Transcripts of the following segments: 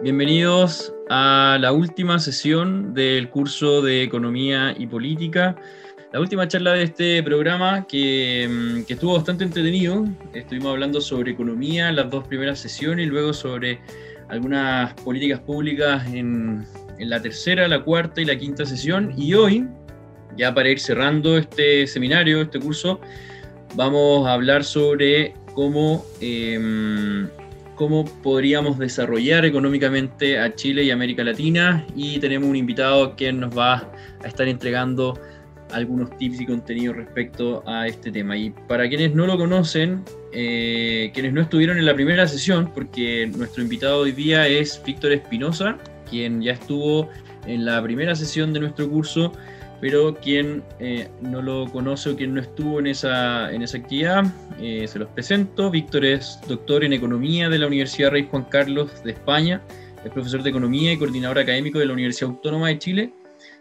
Bienvenidos a la última sesión del curso de Economía y Política, la última charla de este programa que estuvo bastante entretenido. Estuvimos hablando sobre economía en las dos primeras sesiones y luego sobre algunas políticas públicas en la tercera, la cuarta y la quinta sesión. Y hoy, ya para ir cerrando este seminario, este curso, vamos a hablar sobre cómo podríamos desarrollar económicamente a Chile y América Latina, y tenemos un invitado quien nos va a estar entregando algunos tips y contenidos respecto a este tema. Y para quienes no lo conocen, quienes no estuvieron en la primera sesión, porque nuestro invitado hoy día es Víctor Espinosa, quien ya estuvo en la primera sesión de nuestro curso, pero quien no lo conoce o quien no estuvo en esa actividad, se los presento. Víctor es doctor en Economía de la Universidad Rey Juan Carlos de España, es profesor de Economía y coordinador académico de la Universidad Autónoma de Chile,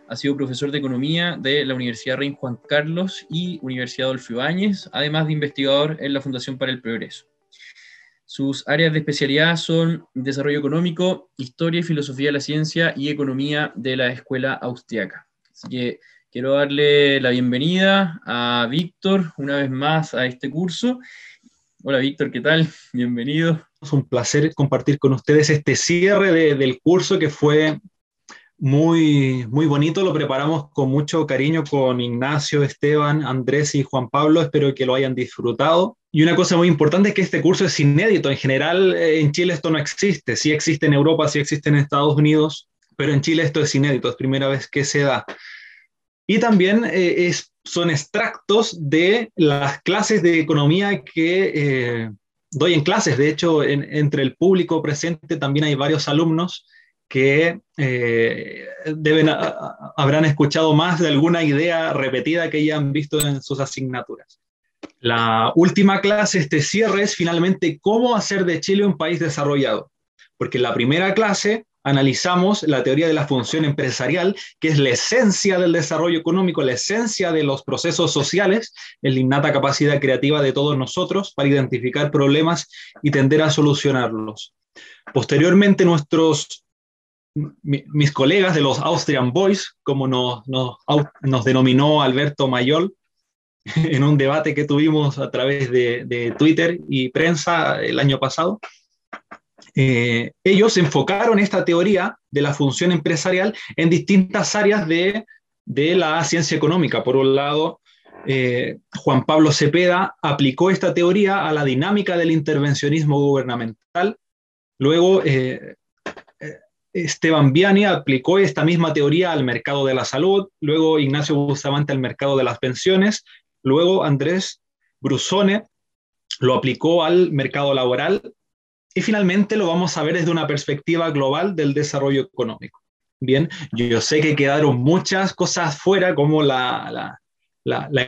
ha sido profesor de Economía de la Universidad Rey Juan Carlos y Universidad Adolfo Ibáñez, además de investigador en la Fundación para el Progreso. Sus áreas de especialidad son Desarrollo Económico, Historia y Filosofía de la Ciencia y Economía de la Escuela Austriaca. Así que quiero darle la bienvenida a Víctor una vez más a este curso. Hola Víctor, ¿qué tal? Bienvenido. Es un placer compartir con ustedes este cierre del curso que fue muy, muy bonito. Lo preparamos con mucho cariño con Ignacio, Esteban, Andrés y Juan Pablo. Espero que lo hayan disfrutado. Y una cosa muy importante es que este curso es inédito. En general, en Chile esto no existe. Sí existe en Europa, sí existe en Estados Unidos, pero en Chile esto es inédito, es primera vez que se da. Y también son extractos de las clases de economía que doy en clases. De hecho, entre el público presente también hay varios alumnos que habrán escuchado más de alguna idea repetida que ya han visto en sus asignaturas. La última clase, este cierre, es finalmente cómo hacer de Chile un país desarrollado. Porque en la primera clase analizamos la teoría de la función empresarial, que es la esencia del desarrollo económico, la esencia de los procesos sociales, es la innata capacidad creativa de todos nosotros para identificar problemas y tender a solucionarlos. Posteriormente, mis colegas de los Austrian Boys, como nos denominó Alberto Mayol, en un debate que tuvimos a través de Twitter y prensa el año pasado, ellos enfocaron esta teoría de la función empresarial en distintas áreas de la ciencia económica. Por un lado, Juan Pablo Cepeda aplicó esta teoría a la dinámica del intervencionismo gubernamental. Luego, Esteban Viani aplicó esta misma teoría al mercado de la salud. Luego, Ignacio Bustamante al mercado de las pensiones. Luego, Andrés Brusone lo aplicó al mercado laboral. Y finalmente lo vamos a ver desde una perspectiva global del desarrollo económico. Bien, yo sé que quedaron muchas cosas fuera, como la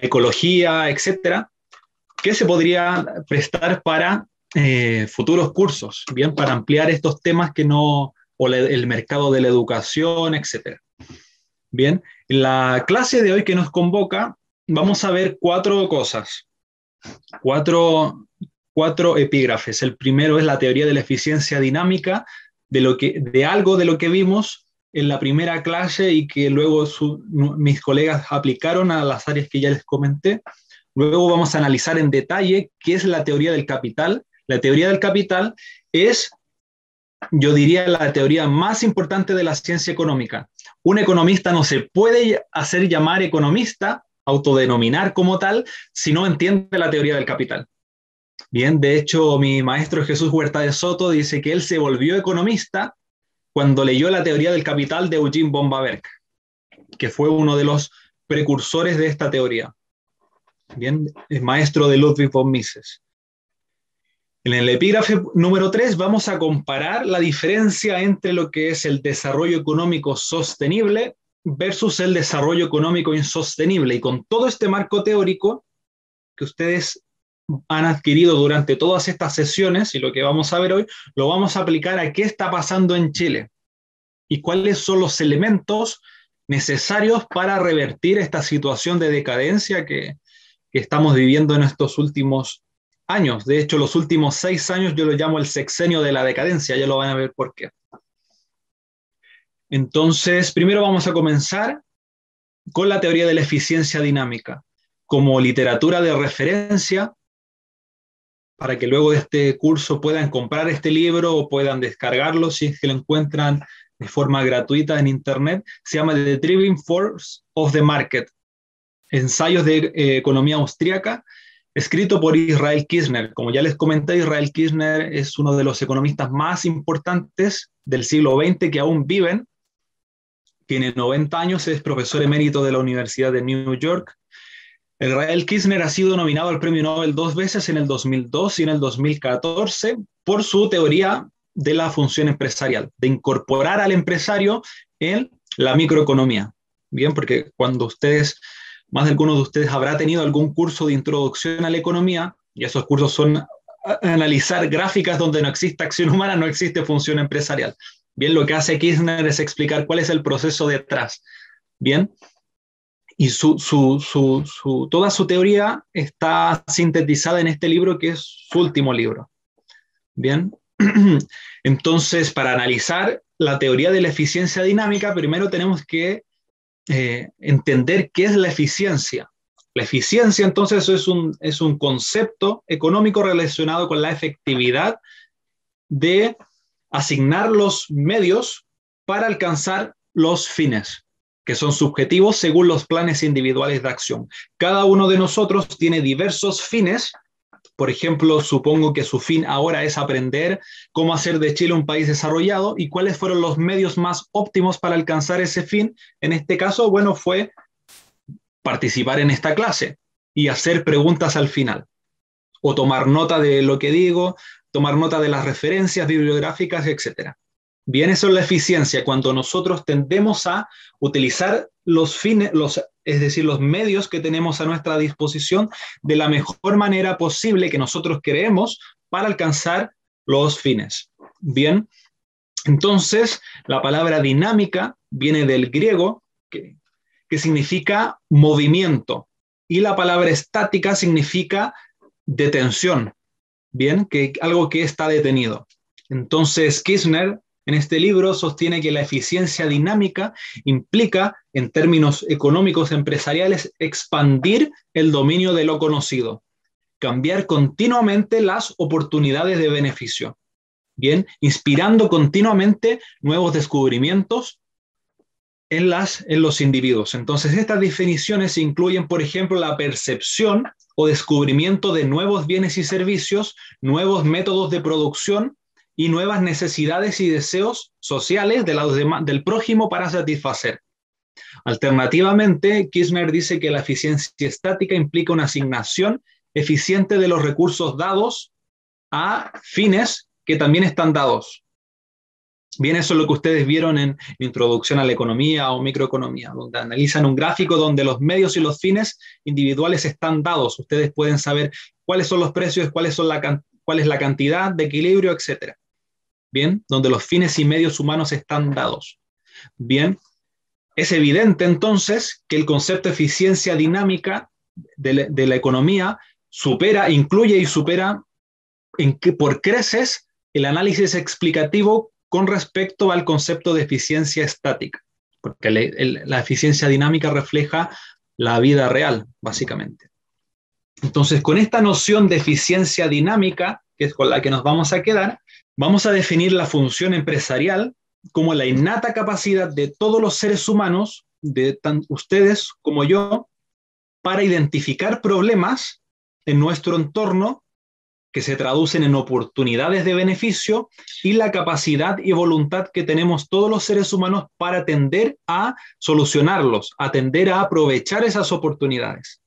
ecología, etcétera, que se podría prestar para futuros cursos, bien, para ampliar estos temas el mercado de la educación, etcétera. Bien, en la clase de hoy que nos convoca, vamos a ver cuatro cosas, cuatro epígrafes. El primero es la teoría de la eficiencia dinámica, de algo de lo que vimos en la primera clase y que luego mis colegas aplicaron a las áreas que ya les comenté. Luego vamos a analizar en detalle qué es la teoría del capital. La teoría del capital es, yo diría, la teoría más importante de la ciencia económica. Un economista no se puede hacer llamar economista, autodenominar como tal, si no entiende la teoría del capital. Bien, de hecho, mi maestro Jesús Huerta de Soto dice que él se volvió economista cuando leyó la teoría del capital de Eugene von Bäverk, que fue uno de los precursores de esta teoría. Bien, es maestro de Ludwig von Mises. En el epígrafe número 3 vamos a comparar la diferencia entre lo que es el desarrollo económico sostenible versus el desarrollo económico insostenible. Y con todo este marco teórico que ustedes han adquirido durante todas estas sesiones y lo que vamos a ver hoy, lo vamos a aplicar a qué está pasando en Chile y cuáles son los elementos necesarios para revertir esta situación de decadencia que estamos viviendo en estos últimos años. De hecho, los últimos 6 años yo lo llamo el sexenio de la decadencia, ya lo van a ver por qué. Entonces, primero vamos a comenzar con la teoría de la eficiencia dinámica, como literatura de referencia, para que luego de este curso puedan comprar este libro o puedan descargarlo si es que lo encuentran de forma gratuita en Internet. Se llama The Driving Force of the Market, ensayos de economía austríaca, escrito por Israel Kirzner. Como ya les comenté, Israel Kirzner es uno de los economistas más importantes del siglo XX que aún viven. Tiene 90 años, es profesor emérito de la Universidad de New York. Israel Kirzner ha sido nominado al Premio Nobel 2 veces, en el 2002 y en el 2014, por su teoría de la función empresarial, de incorporar al empresario en la microeconomía. Bien, porque cuando ustedes, más de algunos de ustedes habrá tenido algún curso de introducción a la economía, y esos cursos son analizar gráficas donde no existe acción humana, no existe función empresarial. Bien, lo que hace Kirzner es explicar cuál es el proceso detrás. Bien, y toda su teoría está sintetizada en este libro, que es su último libro. Bien, entonces, para analizar la teoría de la eficiencia dinámica, primero tenemos que entender qué es la eficiencia. La eficiencia, entonces, es un concepto económico relacionado con la efectividad de asignar los medios para alcanzar los fines, que son subjetivos según los planes individuales de acción. Cada uno de nosotros tiene diversos fines. Por ejemplo, supongo que su fin ahora es aprender cómo hacer de Chile un país desarrollado y cuáles fueron los medios más óptimos para alcanzar ese fin. En este caso, bueno, fue participar en esta clase y hacer preguntas al final, o tomar nota de lo que digo, tomar nota de las referencias bibliográficas, etc. Bien, eso es la eficiencia, cuando nosotros tendemos a utilizar los fines, es decir, los medios que tenemos a nuestra disposición de la mejor manera posible que nosotros creemos para alcanzar los fines. Bien, entonces la palabra dinámica viene del griego, que significa movimiento, y la palabra estática significa detención. Bien, que algo que está detenido. Entonces, Kirzner en este libro sostiene que la eficiencia dinámica implica, en términos económicos empresariales, expandir el dominio de lo conocido, cambiar continuamente las oportunidades de beneficio, bien, inspirando continuamente nuevos descubrimientos en los individuos. Entonces, estas definiciones incluyen, por ejemplo, la percepción o descubrimiento de nuevos bienes y servicios, nuevos métodos de producción y nuevas necesidades y deseos sociales del prójimo para satisfacer. Alternativamente, Kirzner dice que la eficiencia estática implica una asignación eficiente de los recursos dados a fines que también están dados. Bien, eso es lo que ustedes vieron en Introducción a la Economía o Microeconomía, donde analizan un gráfico donde los medios y los fines individuales están dados. Ustedes pueden saber cuáles son los precios, cuál es la cantidad de equilibrio, etc. Bien, donde los fines y medios humanos están dados. Bien, es evidente entonces que el concepto de eficiencia dinámica de la economía incluye y supera por creces el análisis explicativo con respecto al concepto de eficiencia estática, porque la eficiencia dinámica refleja la vida real, básicamente. Entonces, con esta noción de eficiencia dinámica, que es con la que nos vamos a quedar, vamos a definir la función empresarial como la innata capacidad de todos los seres humanos, de ustedes como yo, para identificar problemas en nuestro entorno que se traducen en oportunidades de beneficio, y la capacidad y voluntad que tenemos todos los seres humanos para tender a solucionarlos, a tender a aprovechar esas oportunidades.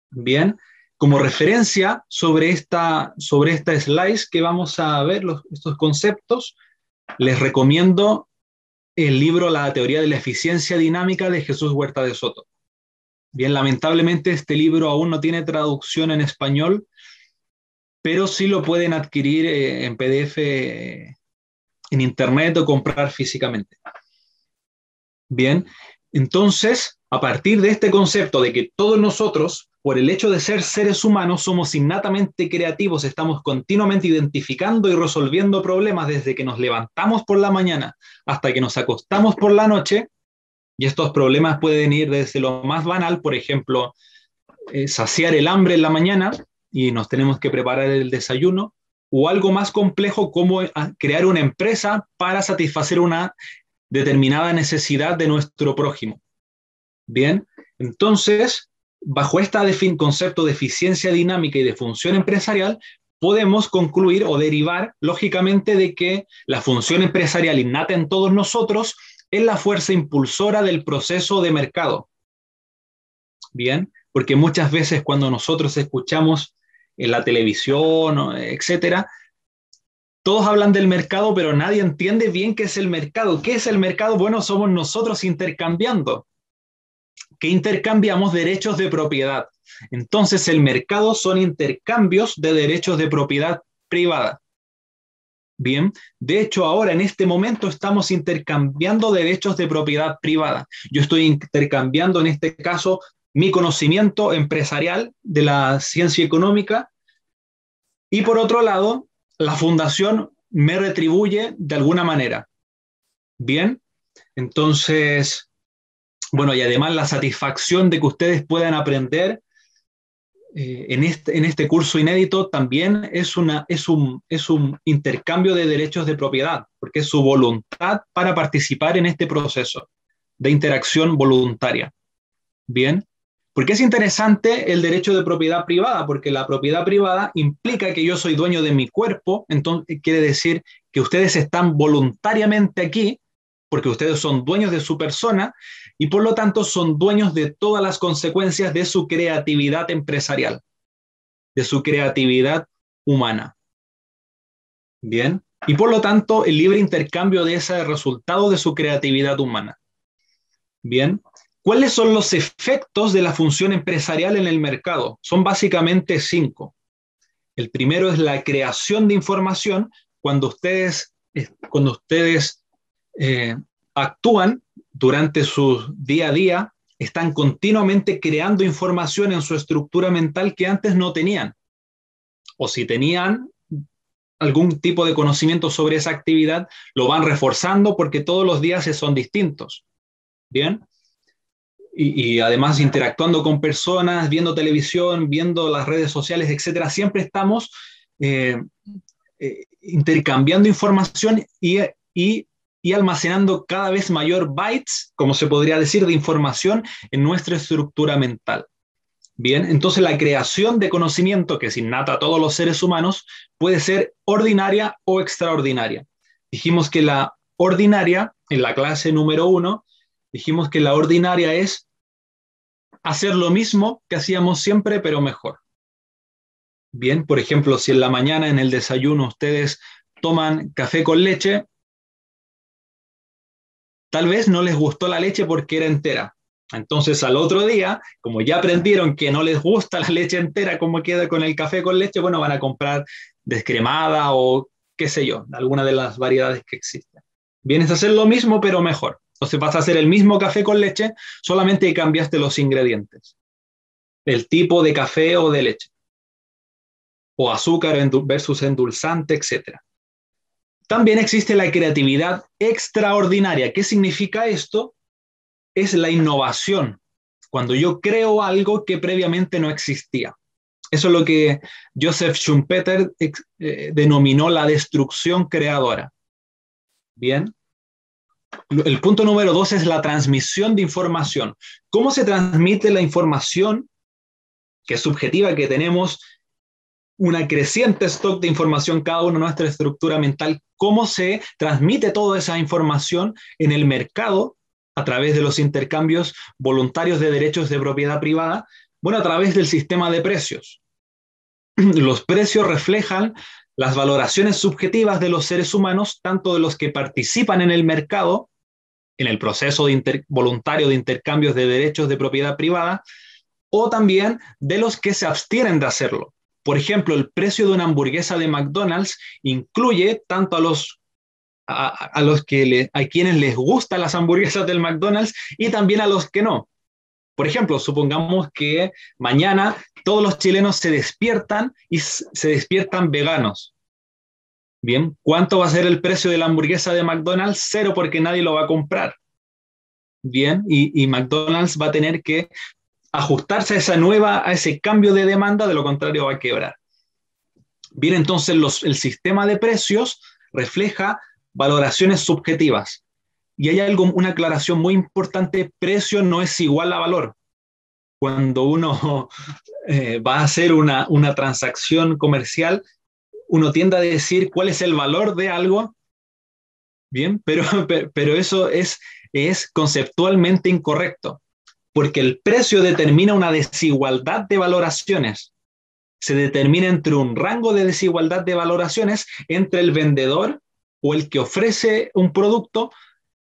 Bien, como referencia sobre esta slide que vamos a ver estos conceptos, les recomiendo el libro La teoría de la eficiencia dinámica de Jesús Huerta de Soto. Bien, lamentablemente este libro aún no tiene traducción en español, pero sí lo pueden adquirir en PDF en Internet o comprar físicamente. Bien, entonces, a partir de este concepto de que todos nosotros por el hecho de ser seres humanos, somos innatamente creativos, estamos continuamente identificando y resolviendo problemas desde que nos levantamos por la mañana hasta que nos acostamos por la noche, y estos problemas pueden ir desde lo más banal, por ejemplo, saciar el hambre en la mañana y nos tenemos que preparar el desayuno, o algo más complejo como crear una empresa para satisfacer una determinada necesidad de nuestro prójimo. Bien, entonces, bajo este concepto de eficiencia dinámica y de función empresarial, podemos concluir o derivar lógicamente de que la función empresarial innata en todos nosotros es la fuerza impulsora del proceso de mercado. Bien, porque muchas veces cuando nosotros escuchamos en la televisión, etcétera, todos hablan del mercado, pero nadie entiende bien qué es el mercado. ¿Qué es el mercado? Bueno, somos nosotros intercambiando. Que intercambiamos derechos de propiedad. Entonces, el mercado son intercambios de derechos de propiedad privada. Bien, de hecho, ahora en este momento estamos intercambiando derechos de propiedad privada. Yo estoy intercambiando en este caso mi conocimiento empresarial de la ciencia económica y por otro lado, la fundación me retribuye de alguna manera. Bien, entonces, bueno, y además la satisfacción de que ustedes puedan aprender en este curso inédito también es un intercambio de derechos de propiedad, porque es su voluntad para participar en este proceso de interacción voluntaria. Bien, porque es interesante el derecho de propiedad privada, porque la propiedad privada implica que yo soy dueño de mi cuerpo, entonces quiere decir que ustedes están voluntariamente aquí, porque ustedes son dueños de su persona y por lo tanto son dueños de todas las consecuencias de su creatividad empresarial, de su creatividad humana. Bien, y por lo tanto el libre intercambio de ese resultado de su creatividad humana. Bien, ¿cuáles son los efectos de la función empresarial en el mercado? Son básicamente 5. El primero es la creación de información. Cuando ustedes actúan durante su día a día, están continuamente creando información en su estructura mental que antes no tenían. O si tenían algún tipo de conocimiento sobre esa actividad, lo van reforzando porque todos los días son distintos. Bien. Y además interactuando con personas, viendo televisión, viendo las redes sociales, etcétera, siempre estamos intercambiando información y almacenando cada vez mayor bytes, como se podría decir, de información en nuestra estructura mental. Bien, entonces la creación de conocimiento que es innata a todos los seres humanos puede ser ordinaria o extraordinaria. Dijimos que la ordinaria, en la clase número 1, dijimos que la ordinaria es hacer lo mismo que hacíamos siempre, pero mejor. Bien, por ejemplo, si en la mañana en el desayuno ustedes toman café con leche, tal vez no les gustó la leche porque era entera. Entonces al otro día, como ya aprendieron que no les gusta la leche entera, como queda con el café con leche, bueno, van a comprar descremada o qué sé yo, alguna de las variedades que existen. Vienes a hacer lo mismo, pero mejor. Entonces vas a hacer el mismo café con leche, solamente cambiaste los ingredientes. El tipo de café o de leche. O azúcar versus endulzante, etc. También existe la creatividad extraordinaria. ¿Qué significa esto? Es la innovación, cuando yo creo algo que previamente no existía. Eso es lo que Joseph Schumpeter denominó la destrucción creadora. Bien. El punto número 2 es la transmisión de información. ¿Cómo se transmite la información, que es subjetiva, que tenemos una creciente stock de información cada uno en nuestra estructura mental? ¿Cómo se transmite toda esa información en el mercado a través de los intercambios voluntarios de derechos de propiedad privada? Bueno, a través del sistema de precios. Los precios reflejan las valoraciones subjetivas de los seres humanos, tanto de los que participan en el mercado, en el proceso voluntario de intercambios de derechos de propiedad privada, o también de los que se abstienen de hacerlo. Por ejemplo, el precio de una hamburguesa de McDonald's incluye tanto a quienes les gustan las hamburguesas del McDonald's y también a los que no. Por ejemplo, supongamos que mañana todos los chilenos se despiertan y se despiertan veganos. Bien, ¿cuánto va a ser el precio de la hamburguesa de McDonald's? Cero, porque nadie lo va a comprar. Bien, y McDonald's va a tener que ajustarse a ese cambio de demanda, de lo contrario va a quebrar. Bien, entonces el sistema de precios refleja valoraciones subjetivas. Y hay una aclaración muy importante: precio no es igual a valor. Cuando uno va a hacer una transacción comercial, uno tiende a decir cuál es el valor de algo, bien, pero eso es conceptualmente incorrecto, porque el precio determina una desigualdad de valoraciones. Se determina entre un rango de desigualdad de valoraciones entre el vendedor o el que ofrece un producto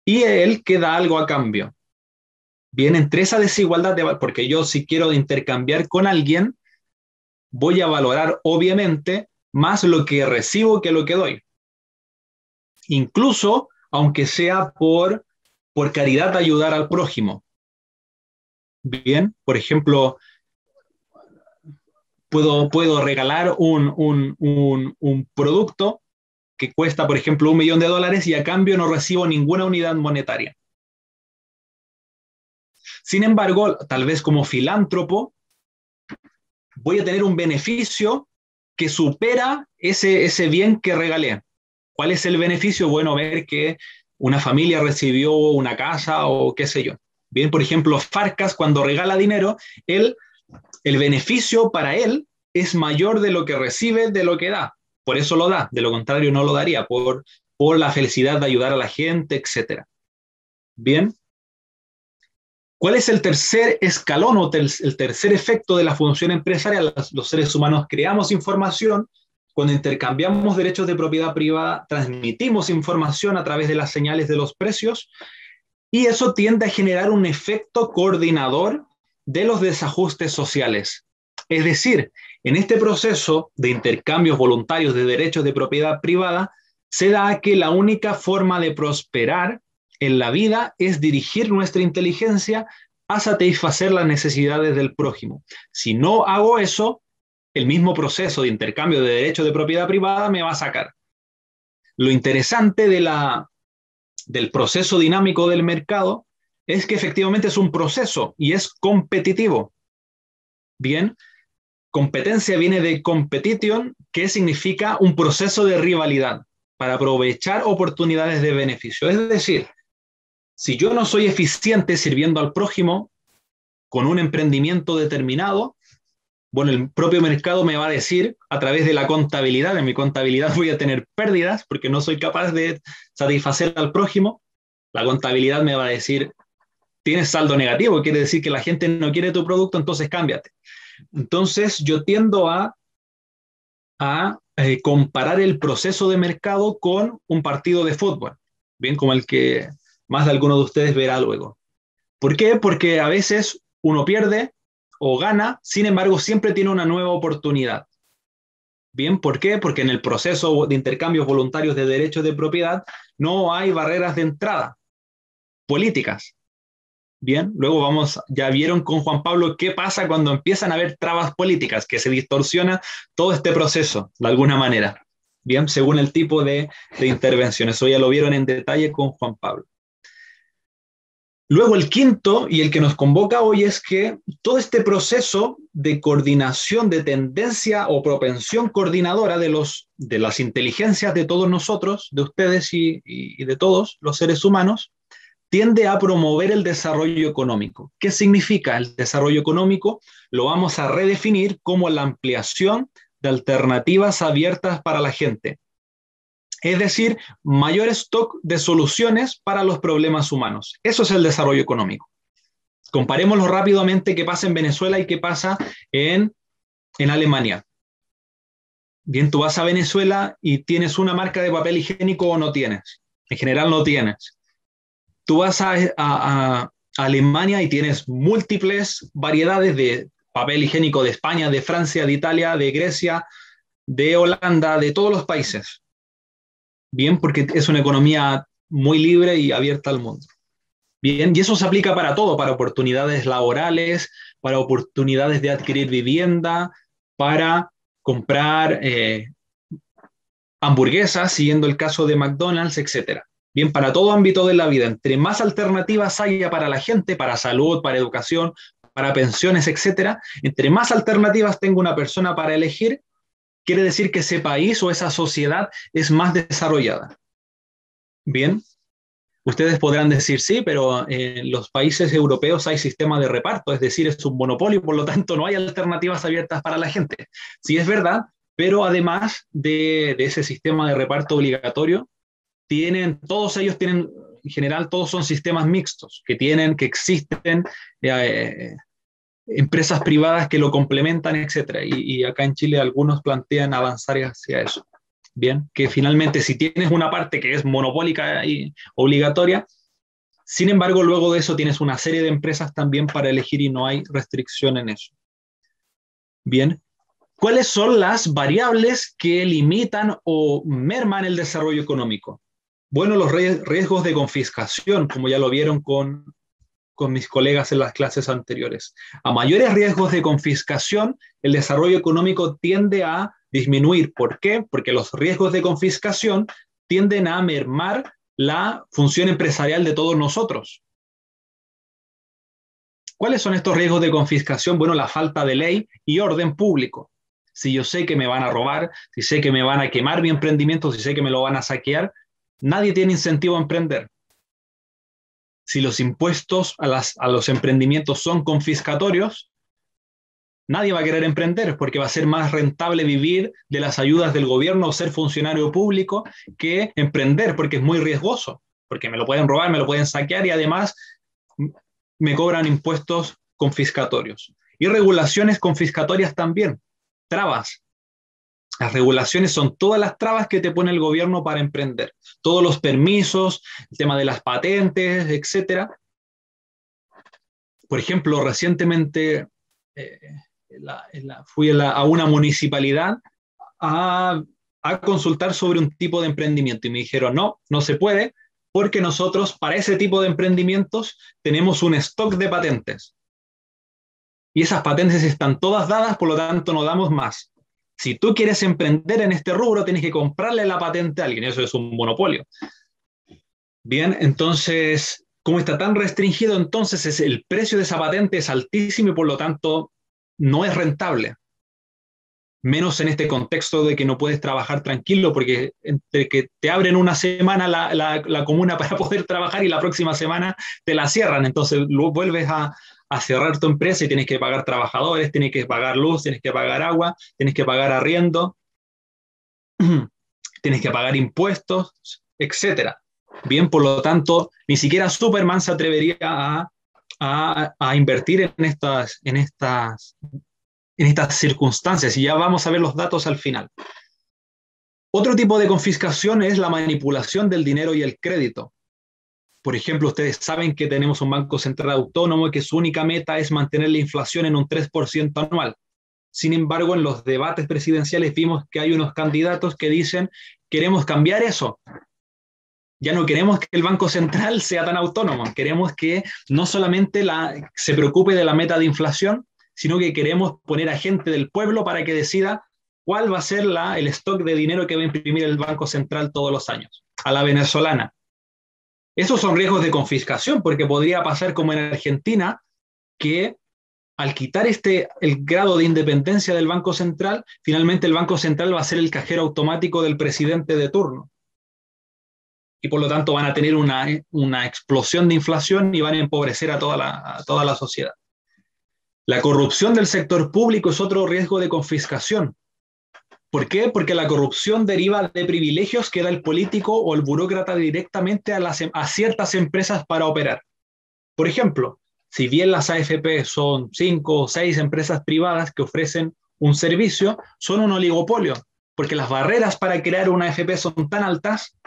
y el que da algo a cambio. Bien, entre esa desigualdad porque yo, si quiero intercambiar con alguien, voy a valorar obviamente más lo que recibo que lo que doy. Incluso aunque sea por caridad de ayudar al prójimo. Bien, por ejemplo, puedo regalar un producto que cuesta, por ejemplo, $1 millón y a cambio no recibo ninguna unidad monetaria. Sin embargo, tal vez como filántropo, voy a tener un beneficio que supera ese bien que regalé. ¿Cuál es el beneficio? Bueno, ver que una familia recibió una casa o qué sé yo. Bien, por ejemplo, Farcas, cuando regala dinero, el beneficio para él es mayor de lo que recibe, de lo que da. Por eso lo da, de lo contrario no lo daría, por la felicidad de ayudar a la gente, etc. Bien. ¿Cuál es el tercer escalón o el tercer efecto de la función empresarial? Los seres humanos creamos información. Cuando intercambiamos derechos de propiedad privada, transmitimos información a través de las señales de los precios, y eso tiende a generar un efecto coordinador de los desajustes sociales. Es decir, en este proceso de intercambios voluntarios de derechos de propiedad privada, se da que la única forma de prosperar en la vida es dirigir nuestra inteligencia a satisfacer las necesidades del prójimo. Si no hago eso, el mismo proceso de intercambio de derechos de propiedad privada me va a sacar. Lo interesante del proceso dinámico del mercado es que efectivamente es un proceso y es competitivo. Bien, competencia viene de competition, que significa un proceso de rivalidad para aprovechar oportunidades de beneficio. Es decir, si yo no soy eficiente sirviendo al prójimo con un emprendimiento determinado, bueno, el propio mercado me va a decir a través de la contabilidad, en mi contabilidad voy a tener pérdidas porque no soy capaz de satisfacer al prójimo. La contabilidad me va a decir, tienes saldo negativo, quiere decir que la gente no quiere tu producto, entonces cámbiate. Entonces yo tiendo a comparar el proceso de mercado con un partido de fútbol, bien, como el que más de alguno de ustedes verá luego. ¿Por qué? Porque a veces uno pierde o gana, sin embargo, siempre tiene una nueva oportunidad. Bien, ¿por qué? Porque en el proceso de intercambios voluntarios de derechos de propiedad no hay barreras de entrada políticas. Bien, luego ya vieron con Juan Pablo qué pasa cuando empiezan a haber trabas políticas, que se distorsiona todo este proceso de alguna manera. Bien, según el tipo de intervención. Eso ya lo vieron en detalle con Juan Pablo. Luego el quinto, y el que nos convoca hoy, es que todo este proceso de coordinación, de tendencia o propensión coordinadora de las inteligencias de todos nosotros, de ustedes y de todos los seres humanos, tiende a promover el desarrollo económico. ¿Qué significa el desarrollo económico? Lo vamos a redefinir como la ampliación de alternativas abiertas para la gente. Es decir, mayor stock de soluciones para los problemas humanos. Eso es el desarrollo económico. Comparémoslo rápidamente qué pasa en Venezuela y qué pasa en Alemania. Bien, tú vas a Venezuela y tienes una marca de papel higiénico o no tienes. En general no tienes. Tú vas a Alemania y tienes múltiples variedades de papel higiénico de España, de Francia, de Italia, de Grecia, de Holanda, de todos los países. Bien, porque es una economía muy libre y abierta al mundo. Bien, y eso se aplica para todo, para oportunidades laborales, para oportunidades de adquirir vivienda, para comprar hamburguesas, siguiendo el caso de McDonald's, etcétera. Bien, para todo ámbito de la vida, entre más alternativas haya para la gente, para salud, para educación, para pensiones, etcétera, entre más alternativas tenga una persona para elegir, quiere decir que ese país o esa sociedad es más desarrollada. Bien, ustedes podrán decir sí, pero en los países europeos hay sistema de reparto, es decir, es un monopolio, por lo tanto no hay alternativas abiertas para la gente. Sí es verdad, pero además de ese sistema de reparto obligatorio, todos ellos tienen, en general, todos son sistemas mixtos, que existen empresas privadas que lo complementan, etcétera. Y acá en Chile algunos plantean avanzar hacia eso. Bien, que finalmente si tienes una parte que es monopólica y obligatoria, sin embargo, luego de eso tienes una serie de empresas también para elegir y no hay restricción en eso. Bien, ¿cuáles son las variables que limitan o merman el desarrollo económico? Bueno, los riesgos de confiscación, como ya lo vieron con mis colegas en las clases anteriores. A mayores riesgos de confiscación, el desarrollo económico tiende a disminuir. ¿Por qué? Porque los riesgos de confiscación tienden a mermar la función empresarial de todos nosotros. ¿Cuáles son estos riesgos de confiscación? Bueno, la falta de ley y orden público. Si yo sé que me van a robar, si sé que me van a quemar mi emprendimiento, si sé que me lo van a saquear, nadie tiene incentivo a emprender. Si los impuestos a los emprendimientos son confiscatorios, nadie va a querer emprender porque va a ser más rentable vivir de las ayudas del gobierno o ser funcionario público que emprender porque es muy riesgoso, porque me lo pueden robar, me lo pueden saquear y además me cobran impuestos confiscatorios. Y regulaciones confiscatorias también, trabas. Las regulaciones son todas las trabas que te pone el gobierno para emprender, todos los permisos, el tema de las patentes, etcétera. Por ejemplo, recientemente fui a una municipalidad a consultar sobre un tipo de emprendimiento y me dijeron, no, no se puede porque nosotros para ese tipo de emprendimientos tenemos un stock de patentes. Y esas patentes están todas dadas, por lo tanto no damos más. Si tú quieres emprender en este rubro, tienes que comprarle la patente a alguien, eso es un monopolio. Bien, entonces, como está tan restringido, entonces el precio de esa patente es altísimo y por lo tanto no es rentable. Menos en este contexto de que no puedes trabajar tranquilo porque entre que te abren una semana la comuna para poder trabajar y la próxima semana te la cierran, entonces vuelves a cerrar tu empresa y tienes que pagar trabajadores, tienes que pagar luz, tienes que pagar agua, tienes que pagar arriendo, tienes que pagar impuestos, etcétera. Bien, por lo tanto, ni siquiera Superman se atrevería a invertir en estas circunstancias, y ya vamos a ver los datos al final. Otro tipo de confiscación es la manipulación del dinero y el crédito. Por ejemplo, ustedes saben que tenemos un Banco Central autónomo que su única meta es mantener la inflación en un 3% anual. Sin embargo, en los debates presidenciales vimos que hay unos candidatos que dicen, queremos cambiar eso. Ya no queremos que el Banco Central sea tan autónomo, queremos que no solamente se preocupe de la meta de inflación, sino que queremos poner a gente del pueblo para que decida cuál va a ser el stock de dinero que va a imprimir el Banco Central todos los años, a la venezolana. Esos son riesgos de confiscación, porque podría pasar como en Argentina, que al quitar el grado de independencia del Banco Central, finalmente el Banco Central va a ser el cajero automático del presidente de turno. Y por lo tanto van a tener una explosión de inflación y van a empobrecer a toda la sociedad. La corrupción del sector público es otro riesgo de confiscación. ¿Por qué? Porque la corrupción deriva de privilegios que da el político o el burócrata directamente a ciertas empresas para operar. Por ejemplo, si bien las AFP son 5 o 6 empresas privadas que ofrecen un servicio, son un oligopolio, porque las barreras para crear una AFP son tan altas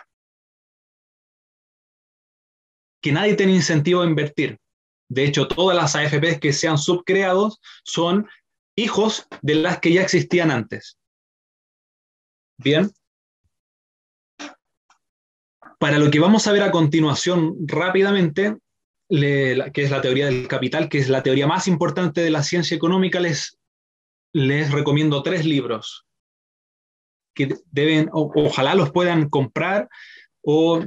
que nadie tiene incentivo a invertir. De hecho, todas las AFPs que se han subcreados son hijos de las que ya existían antes. Bien. Para lo que vamos a ver a continuación rápidamente, que es la teoría del capital, que es la teoría más importante de la ciencia económica, les recomiendo 3 libros que ojalá los puedan comprar o,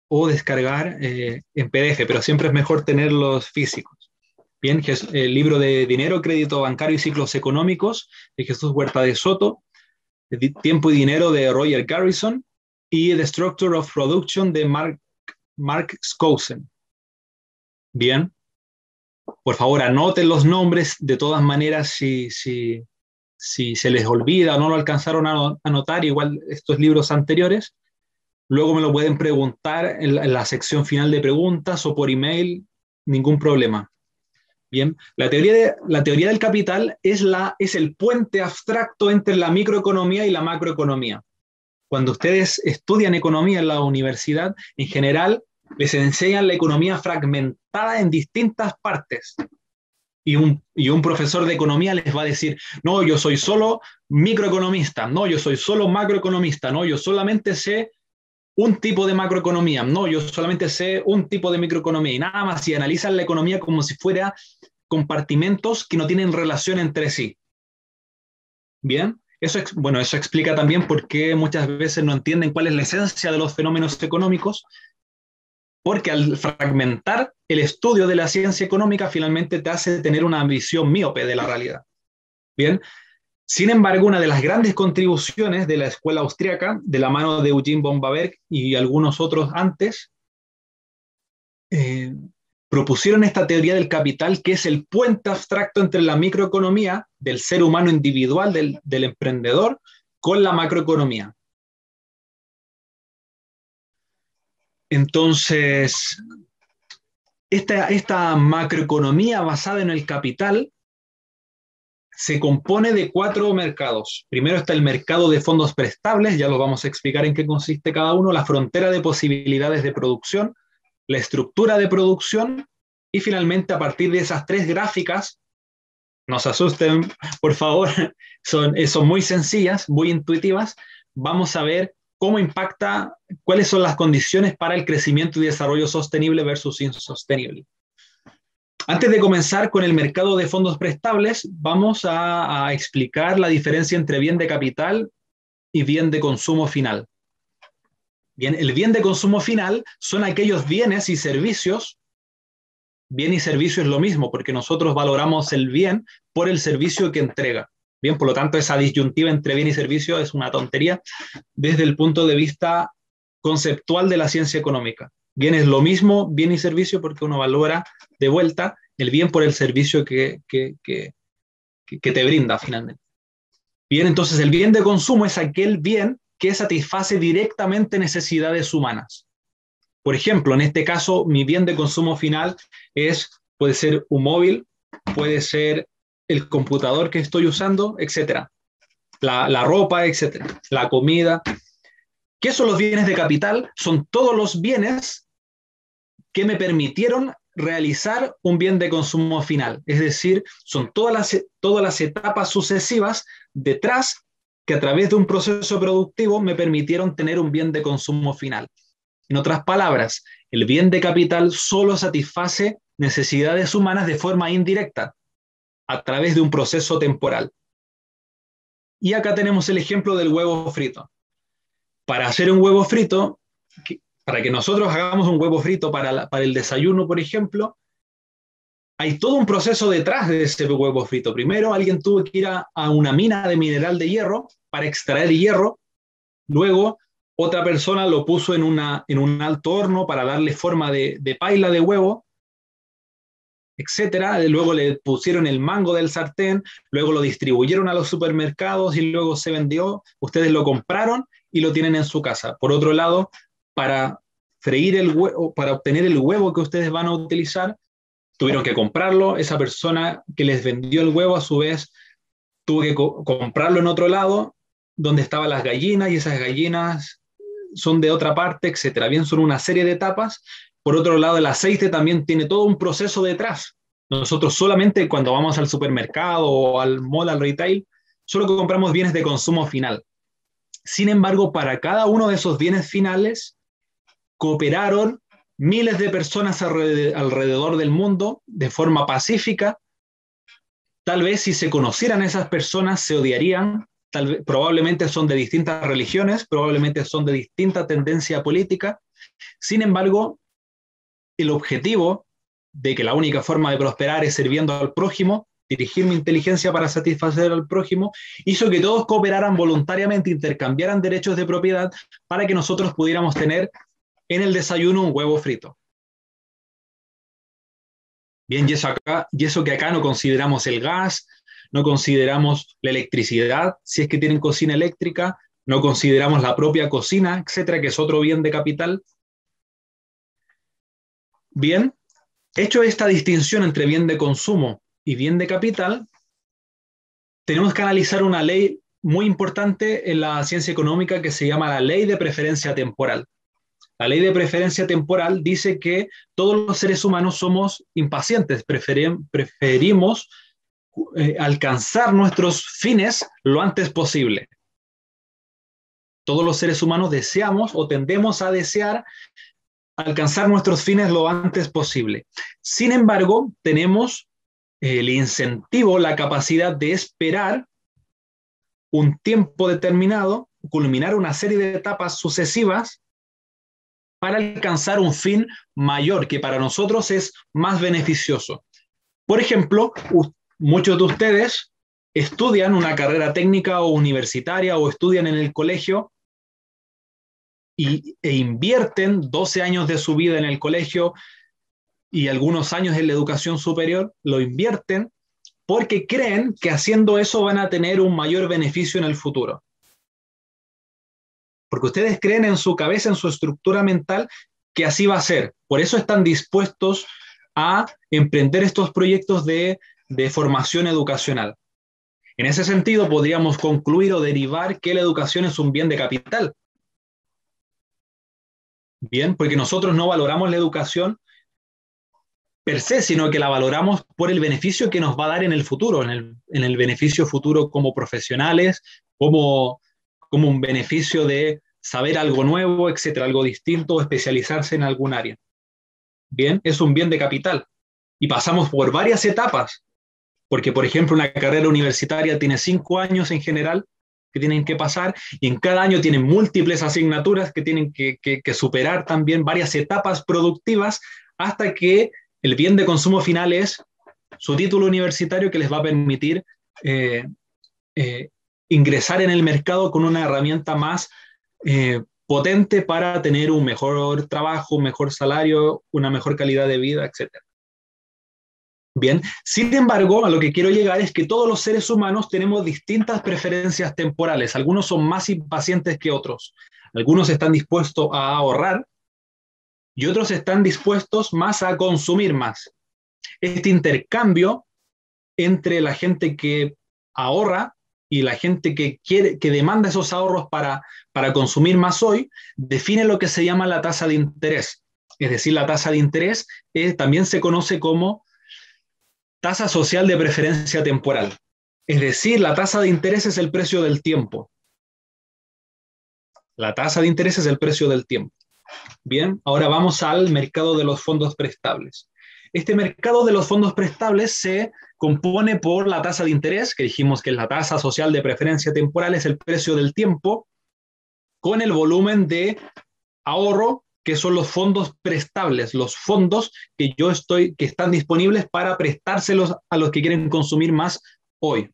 o descargar en PDF, pero siempre es mejor tenerlos físicos. Bien, el libro de Dinero, Crédito Bancario y Ciclos Económicos de Jesús Huerta de Soto, Tiempo y Dinero de Roger Garrison y The Structure of Production de Mark Skousen. Bien, por favor anoten los nombres, de todas maneras si se les olvida o no lo alcanzaron a anotar, igual estos libros anteriores, luego me lo pueden preguntar en la sección final de preguntas o por email, ningún problema. Bien, la teoría del capital es el puente abstracto entre la microeconomía y la macroeconomía. Cuando ustedes estudian economía en la universidad, en general les enseñan la economía fragmentada en distintas partes. Y un profesor de economía les va a decir, no, yo soy solo microeconomista, no, yo soy solo macroeconomista, no, yo solamente sé un tipo de macroeconomía, no, yo solamente sé un tipo de microeconomía y nada más, y analizan la economía como si fuera compartimentos que no tienen relación entre sí. Bien, eso explica también por qué muchas veces no entienden cuál es la esencia de los fenómenos económicos, porque al fragmentar el estudio de la ciencia económica finalmente te hace tener una visión míope de la realidad. Bien, sin embargo, una de las grandes contribuciones de la escuela austríaca, de la mano de Eugene von Bawerk y algunos otros antes, propusieron esta teoría del capital, que es el puente abstracto entre la microeconomía del ser humano individual, del emprendedor, con la macroeconomía. Entonces, esta macroeconomía basada en el capital se compone de 4 mercados. Primero está el mercado de fondos prestables, ya lo vamos a explicar en qué consiste cada uno, la frontera de posibilidades de producción, la estructura de producción y finalmente a partir de esas 3 gráficas, no se asusten por favor, son muy sencillas, muy intuitivas, vamos a ver cómo impacta, cuáles son las condiciones para el crecimiento y desarrollo sostenible versus insostenible. Antes de comenzar con el mercado de fondos prestables, vamos a explicar la diferencia entre bien de capital y bien de consumo final. Bien, el bien de consumo final son aquellos bienes y servicios. Bien y servicio es lo mismo, porque nosotros valoramos el bien por el servicio que entrega. Bien, por lo tanto, esa disyuntiva entre bien y servicio es una tontería desde el punto de vista conceptual de la ciencia económica. Bien es lo mismo, bien y servicio, porque uno valora de vuelta el bien por el servicio que te brinda finalmente. Bien, entonces el bien de consumo es aquel bien que satisface directamente necesidades humanas. Por ejemplo, en este caso, mi bien de consumo final puede ser un móvil, puede ser el computador que estoy usando, etc. La ropa, etc. La comida. ¿Qué son los bienes de capital? Son todos los bienes que me permitieron realizar un bien de consumo final. Es decir, son todas las etapas sucesivas detrás que a través de un proceso productivo me permitieron tener un bien de consumo final. En otras palabras, el bien de capital solo satisface necesidades humanas de forma indirecta, a través de un proceso temporal. Y acá tenemos el ejemplo del huevo frito. Para hacer un huevo frito, para que nosotros hagamos un huevo frito para el desayuno, por ejemplo, hay todo un proceso detrás de ese huevo frito. Primero, alguien tuvo que ir a una mina de mineral de hierro para extraer hierro. Luego, otra persona lo puso en un alto horno para darle forma de paila de huevo, etcétera. Luego le pusieron el mango del sartén, luego lo distribuyeron a los supermercados y luego se vendió. Ustedes lo compraron y lo tienen en su casa. Por otro lado, para freír el huevo, para obtener el huevo que ustedes van a utilizar, tuvieron que comprarlo. Esa persona que les vendió el huevo, a su vez, tuvo que comprarlo en otro lado, donde estaban las gallinas, y esas gallinas son de otra parte, etcétera. Bien, son una serie de etapas. Por otro lado, el aceite también tiene todo un proceso detrás. Nosotros solamente cuando vamos al supermercado o al mall, al retail, solo compramos bienes de consumo final. Sin embargo, para cada uno de esos bienes finales, cooperaron miles de personas alrededor del mundo de forma pacífica. Tal vez si se conocieran esas personas se odiarían, probablemente son de distintas religiones, probablemente son de distinta tendencia política. Sin embargo, el objetivo de que la única forma de prosperar es sirviendo al prójimo, dirigir mi inteligencia para satisfacer al prójimo, hizo que todos cooperaran voluntariamente, intercambiaran derechos de propiedad para que nosotros pudiéramos tener en el desayuno un huevo frito. Bien, y eso que acá no consideramos el gas, no consideramos la electricidad, si es que tienen cocina eléctrica, no consideramos la propia cocina, etcétera, que es otro bien de capital. Bien, hecho esta distinción entre bien de consumo y bien de capital, tenemos que analizar una ley muy importante en la ciencia económica que se llama la ley de preferencia temporal. La ley de preferencia temporal dice que todos los seres humanos somos impacientes, preferimos alcanzar nuestros fines lo antes posible. Todos los seres humanos deseamos o tendemos a desear alcanzar nuestros fines lo antes posible. Sin embargo, tenemos el incentivo, la capacidad de esperar un tiempo determinado, culminar una serie de etapas sucesivas para alcanzar un fin mayor, que para nosotros es más beneficioso. Por ejemplo, muchos de ustedes estudian una carrera técnica o universitaria o estudian en el colegio e invierten 12 años de su vida en el colegio y algunos años en la educación superior, lo invierten porque creen que haciendo eso van a tener un mayor beneficio en el futuro. Porque ustedes creen en su cabeza, en su estructura mental, que así va a ser. Por eso están dispuestos a emprender estos proyectos de formación educacional. En ese sentido, podríamos concluir o derivar que la educación es un bien de capital. Bien, porque nosotros no valoramos la educación per se, sino que la valoramos por el beneficio que nos va a dar en el futuro, en el beneficio futuro como profesionales, como un beneficio de saber algo nuevo, etcétera, algo distinto, especializarse en algún área. Bien, es un bien de capital. Y pasamos por varias etapas, porque, por ejemplo, una carrera universitaria tiene 5 años en general que tienen que pasar, y en cada año tienen múltiples asignaturas que tienen que superar también varias etapas productivas hasta que el bien de consumo final es su título universitario que les va a permitir ingresar en el mercado con una herramienta más potente para tener un mejor trabajo, un mejor salario, una mejor calidad de vida, etc. Bien, sin embargo, a lo que quiero llegar es que todos los seres humanos tenemos distintas preferencias temporales. Algunos son más impacientes que otros. Algunos están dispuestos a ahorrar y otros están dispuestos más a consumir más. Este intercambio entre la gente que ahorra y la gente que demanda esos ahorros para consumir más hoy, define lo que se llama la tasa de interés. Es decir, la tasa de interés también se conoce como tasa social de preferencia temporal. Es decir, la tasa de interés es el precio del tiempo. La tasa de interés es el precio del tiempo. Bien, ahora vamos al mercado de los fondos prestables. Este mercado de los fondos prestables se compone por la tasa de interés, que dijimos que es la tasa social de preferencia temporal, es el precio del tiempo, con el volumen de ahorro, que son los fondos prestables, los fondos que están disponibles para prestárselos a los que quieren consumir más hoy.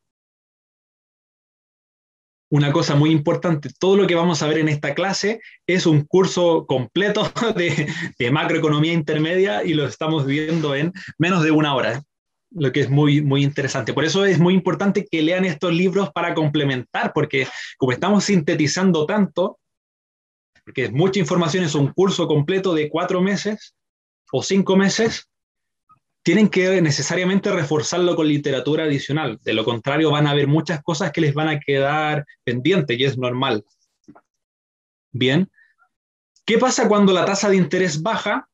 Una cosa muy importante, todo lo que vamos a ver en esta clase es un curso completo de macroeconomía intermedia y lo estamos viendo en menos de una hora, lo que es muy, muy interesante. Por eso es muy importante que lean estos libros para complementar, porque como estamos sintetizando tanto, porque es mucha información, es un curso completo de 4 meses o 5 meses, tienen que necesariamente reforzarlo con literatura adicional. De lo contrario, van a haber muchas cosas que les van a quedar pendientes y es normal. Bien. ¿Qué pasa cuando la tasa de interés baja?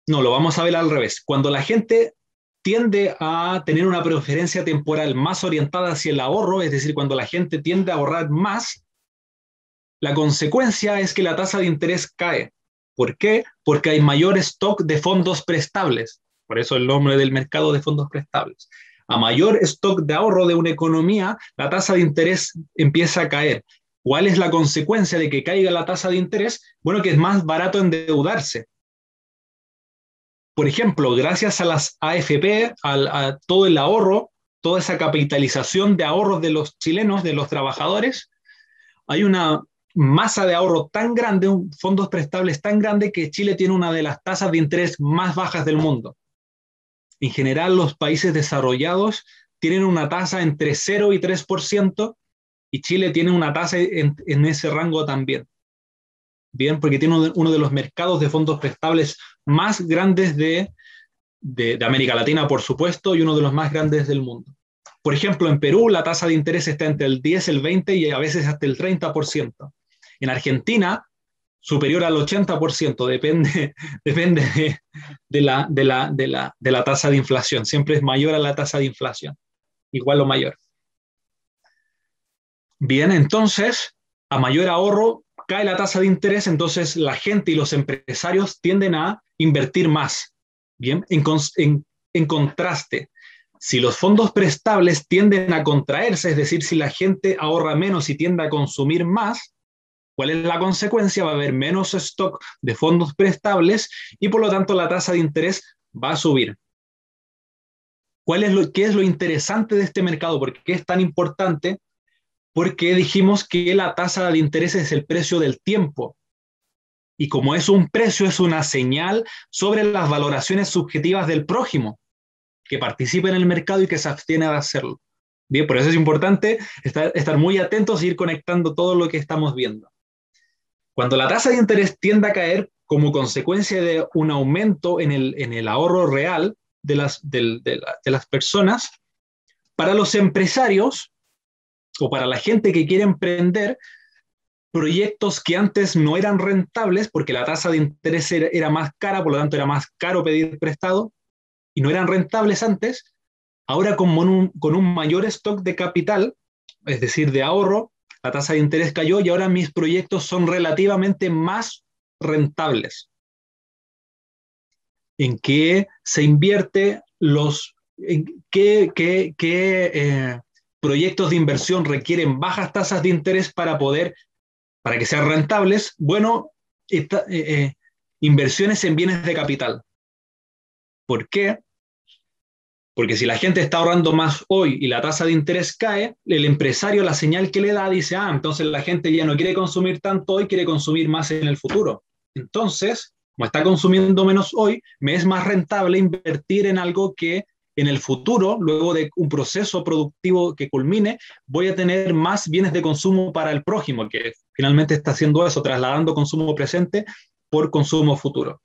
No, lo vamos a ver al revés. Cuando la gente tiende a tener una preferencia temporal más orientada hacia el ahorro, es decir, cuando la gente tiende a ahorrar más, la consecuencia es que la tasa de interés cae. ¿Por qué? Porque hay mayor stock de fondos prestables. Por eso el nombre del mercado de fondos prestables. A mayor stock de ahorro de una economía, la tasa de interés empieza a caer. ¿Cuál es la consecuencia de que caiga la tasa de interés? Bueno, que es más barato endeudarse. Por ejemplo, gracias a las AFP, a todo el ahorro, toda esa capitalización de ahorros de los chilenos, de los trabajadores, hay una masa de ahorro tan grande, fondos prestables tan grande, que Chile tiene una de las tasas de interés más bajas del mundo. En general, los países desarrollados tienen una tasa entre 0 y 3%, y Chile tiene una tasa en ese rango también. Bien, porque tiene uno de los mercados de fondos prestables más grandes de América Latina, por supuesto, y uno de los más grandes del mundo. Por ejemplo, en Perú la tasa de interés está entre el 10, el 20 y a veces hasta el 30%. En Argentina, superior al 80%, depende de la tasa de inflación. Siempre es mayor a la tasa de inflación, igual o mayor. Bien, entonces, a mayor ahorro, cae la tasa de interés, entonces la gente y los empresarios tienden a invertir más. Bien, en contraste, si los fondos prestables tienden a contraerse, es decir, si la gente ahorra menos y tiende a consumir más, ¿cuál es la consecuencia? Va a haber menos stock de fondos prestables y por lo tanto la tasa de interés va a subir. ¿Qué es lo interesante de este mercado? ¿Por qué es tan importante? Porque dijimos que la tasa de interés es el precio del tiempo. Y como es un precio, es una señal sobre las valoraciones subjetivas del prójimo que participa en el mercado y que se abstiene de hacerlo. Bien, por eso es importante estar muy atentos e ir conectando todo lo que estamos viendo. Cuando la tasa de interés tiende a caer como consecuencia de un aumento en el ahorro real de las personas, para los empresarios o para la gente que quiere emprender, proyectos que antes no eran rentables porque la tasa de interés era más cara, por lo tanto era más caro pedir prestado, y no eran rentables antes, ahora con un mayor stock de capital, es decir, de ahorro, la tasa de interés cayó y ahora mis proyectos son relativamente más rentables. ¿En qué se invierte? ¿En qué proyectos de inversión requieren bajas tasas de interés para que sean rentables? Bueno, inversiones en bienes de capital. ¿Por qué? Porque si la gente está ahorrando más hoy y la tasa de interés cae, el empresario, la señal que le da, dice, entonces la gente ya no quiere consumir tanto hoy, quiere consumir más en el futuro. Entonces, como está consumiendo menos hoy, me es más rentable invertir en algo que en el futuro, luego de un proceso productivo que culmine, voy a tener más bienes de consumo para el prójimo, que finalmente está haciendo eso, trasladando consumo presente por consumo futuro.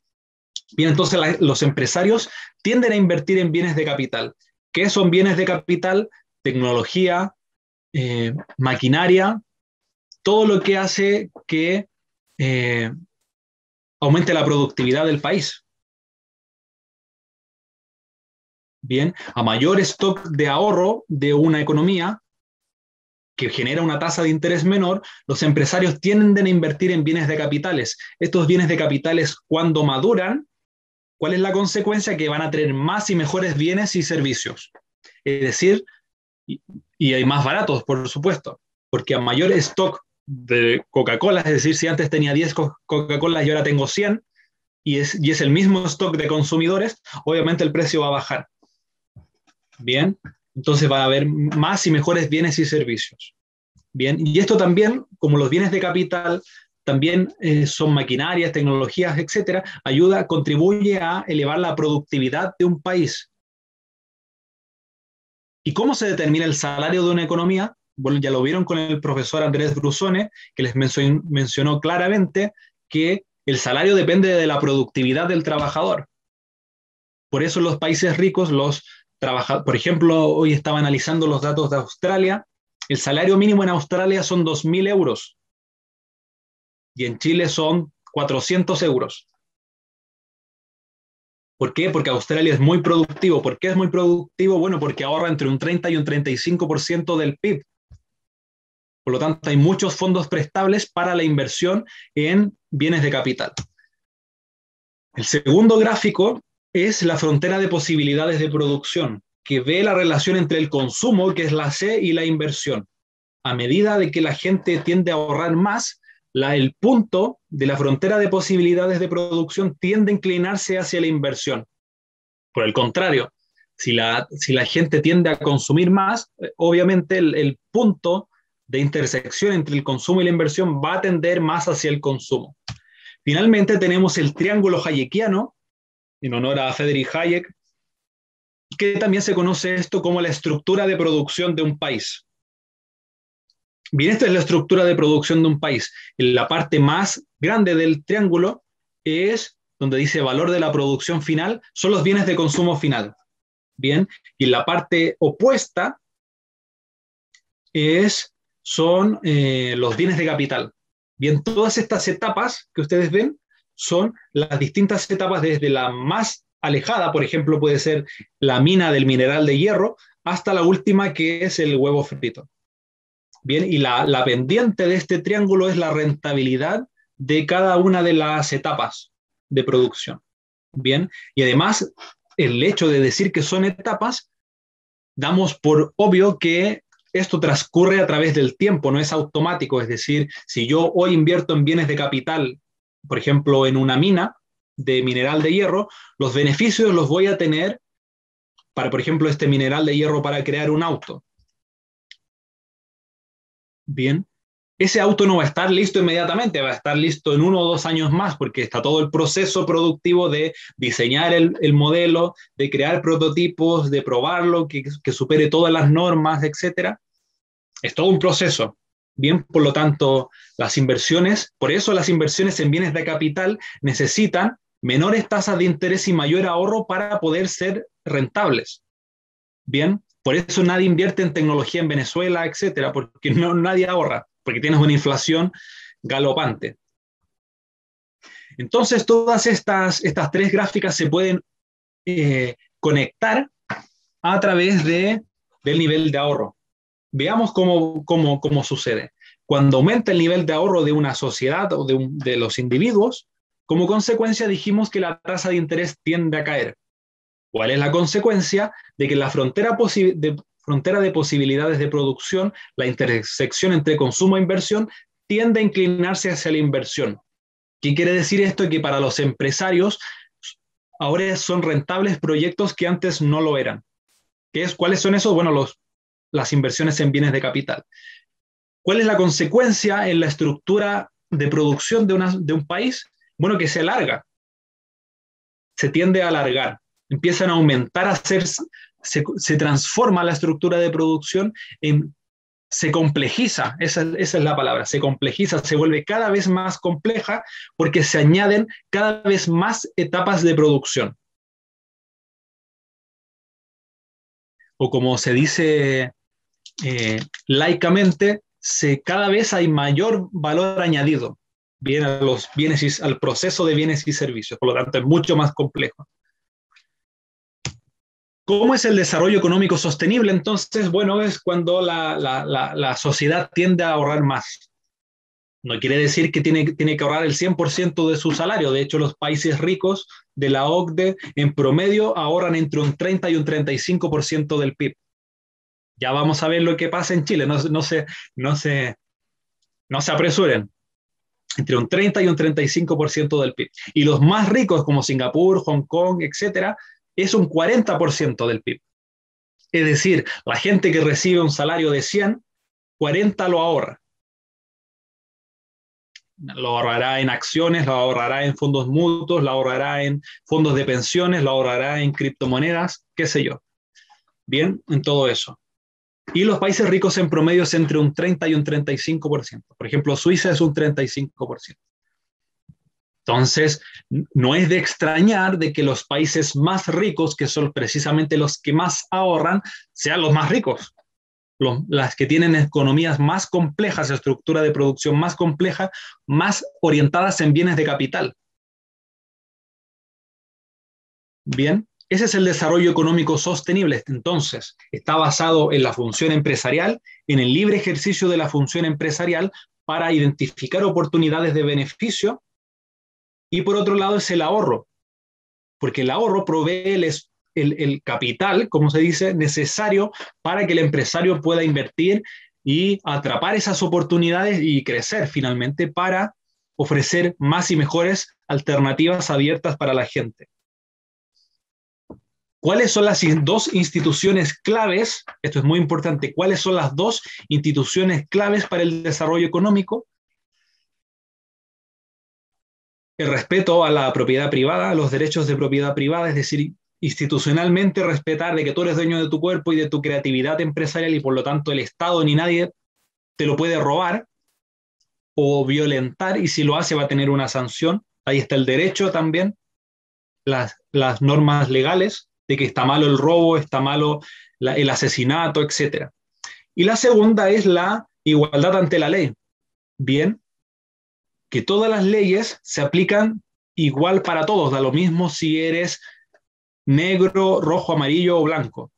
Bien, entonces los empresarios tienden a invertir en bienes de capital. ¿Qué son bienes de capital? Tecnología, maquinaria, todo lo que hace que aumente la productividad del país. Bien, a mayor stock de ahorro de una economía que genera una tasa de interés menor, los empresarios tienden a invertir en bienes de capitales. Estos bienes de capitales, cuando maduran, ¿cuál es la consecuencia? Que van a tener más y mejores bienes y servicios. Es decir, y hay más baratos, por supuesto, porque a mayor stock de Coca-Cola, es decir, si antes tenía 10 Coca-Colas y ahora tengo 100, y es el mismo stock de consumidores, obviamente el precio va a bajar. Bien, entonces va a haber más y mejores bienes y servicios. Bien, y esto también, como los bienes de capital, también son maquinarias, tecnologías, etcétera, contribuye a elevar la productividad de un país. ¿Y cómo se determina el salario de una economía? Bueno, ya lo vieron con el profesor Andrés Brusone, que les mencionó claramente que el salario depende de la productividad del trabajador. Por eso en los países ricos, por ejemplo, hoy estaba analizando los datos de Australia, el salario mínimo en Australia son 2.000 euros y en Chile son 400 euros. ¿Por qué? Porque Australia es muy productivo. ¿Por qué es muy productivo? Bueno, porque ahorra entre un 30 y un 35% del PIB. Por lo tanto, hay muchos fondos prestables para la inversión en bienes de capital. El segundo gráfico es la frontera de posibilidades de producción, que ve la relación entre el consumo, que es la C, y la inversión. A medida de que la gente tiende a ahorrar más, el punto de la frontera de posibilidades de producción tiende a inclinarse hacia la inversión. Por el contrario, si la gente tiende a consumir más, obviamente el punto de intersección entre el consumo y la inversión va a tender más hacia el consumo. Finalmente tenemos el triángulo hayekiano, en honor a Friedrich Hayek, que también se conoce esto como la estructura de producción de un país. Bien, esta es la estructura de producción de un país. En la parte más grande del triángulo es donde dice valor de la producción final, son los bienes de consumo final. Bien, y en la parte opuesta son los bienes de capital. Bien, todas estas etapas que ustedes ven son las distintas etapas desde la más alejada, por ejemplo, puede ser la mina del mineral de hierro, hasta la última que es el huevo frito. Bien, y la pendiente de este triángulo es la rentabilidad de cada una de las etapas de producción. Bien, y además el hecho de decir que son etapas, damos por obvio que esto transcurre a través del tiempo, no es automático. Es decir, si yo hoy invierto en bienes de capital, por ejemplo, en una mina de mineral de hierro, los beneficios los voy a tener para, por ejemplo, este mineral de hierro para crear un auto. Bien, ese auto no va a estar listo inmediatamente, va a estar listo en 1 o 2 años más, porque está todo el proceso productivo de diseñar el modelo, de crear prototipos, de probarlo, que supere todas las normas, etc. Es todo un proceso. Bien, por lo tanto, las inversiones, por eso las inversiones en bienes de capital necesitan menores tasas de interés y mayor ahorro para poder ser rentables. Bien, por eso nadie invierte en tecnología en Venezuela, etcétera, porque nadie ahorra, porque tienes una inflación galopante. Entonces, todas estas 3 gráficas se pueden conectar a través del nivel de ahorro. Veamos cómo sucede. Cuando aumenta el nivel de ahorro de una sociedad o de los individuos, como consecuencia dijimos que la tasa de interés tiende a caer. ¿Cuál es la consecuencia? De que la frontera de posibilidades de producción, la intersección entre consumo e inversión, tiende a inclinarse hacia la inversión. ¿Qué quiere decir esto? Que para los empresarios ahora son rentables proyectos que antes no lo eran. ¿Cuáles son esos? Bueno, las inversiones en bienes de capital. ¿Cuál es la consecuencia en la estructura de producción de un país? Bueno, que se alarga, se tiende a alargar, empiezan a aumentar, se transforma la estructura de producción, se complejiza, esa es la palabra, se complejiza, se vuelve cada vez más compleja porque se añaden cada vez más etapas de producción. O como se dice laicamente, cada vez hay mayor valor añadido al proceso de bienes y servicios, por lo tanto es mucho más complejo. ¿Cómo es el desarrollo económico sostenible? Entonces, bueno, es cuando la sociedad tiende a ahorrar más. No quiere decir que tiene que ahorrar el 100% de su salario. De hecho, los países ricos de la OCDE en promedio ahorran entre un 30 y un 35% del PIB. Ya vamos a ver lo que pasa en Chile, no se apresuren. Entre un 30 y un 35% del PIB. Y los más ricos, como Singapur, Hong Kong, etcétera, es un 40% del PIB. Es decir, la gente que recibe un salario de 100, 40 lo ahorra. Lo ahorrará en acciones, lo ahorrará en fondos mutuos, lo ahorrará en fondos de pensiones, lo ahorrará en criptomonedas, qué sé yo. Bien, en todo eso. Y los países ricos en promedio es entre un 30 y un 35%. Por ejemplo, Suiza es un 35%. Entonces, no es de extrañar de que los países más ricos, que son precisamente los que más ahorran, sean los más ricos. Las que tienen economías más complejas, estructura de producción más compleja, más orientadas en bienes de capital. Bien, ese es el desarrollo económico sostenible. Entonces, está basado en la función empresarial, en el libre ejercicio de la función empresarial para identificar oportunidades de beneficio. Y por otro lado es el ahorro. porque el ahorro provee el capital, como se dice, necesario para que el empresario pueda invertir y atrapar esas oportunidades y crecer finalmente para ofrecer más y mejores alternativas abiertas para la gente. ¿Cuáles son las dos instituciones claves? Esto es muy importante. ¿Cuáles son las dos instituciones claves para el desarrollo económico? El respeto a la propiedad privada, a los derechos de propiedad privada, es decir, institucionalmente respetar de que tú eres dueño de tu cuerpo y de tu creatividad empresarial y por lo tanto el Estado ni nadie te lo puede robar o violentar, y si lo hace va a tener una sanción. Ahí está el derecho también, las normas legales de que está malo el robo, está malo el asesinato, etc. Y la segunda es la igualdad ante la ley. Bien, que todas las leyes se aplican igual para todos, da lo mismo si eres negro, rojo, amarillo o blanco.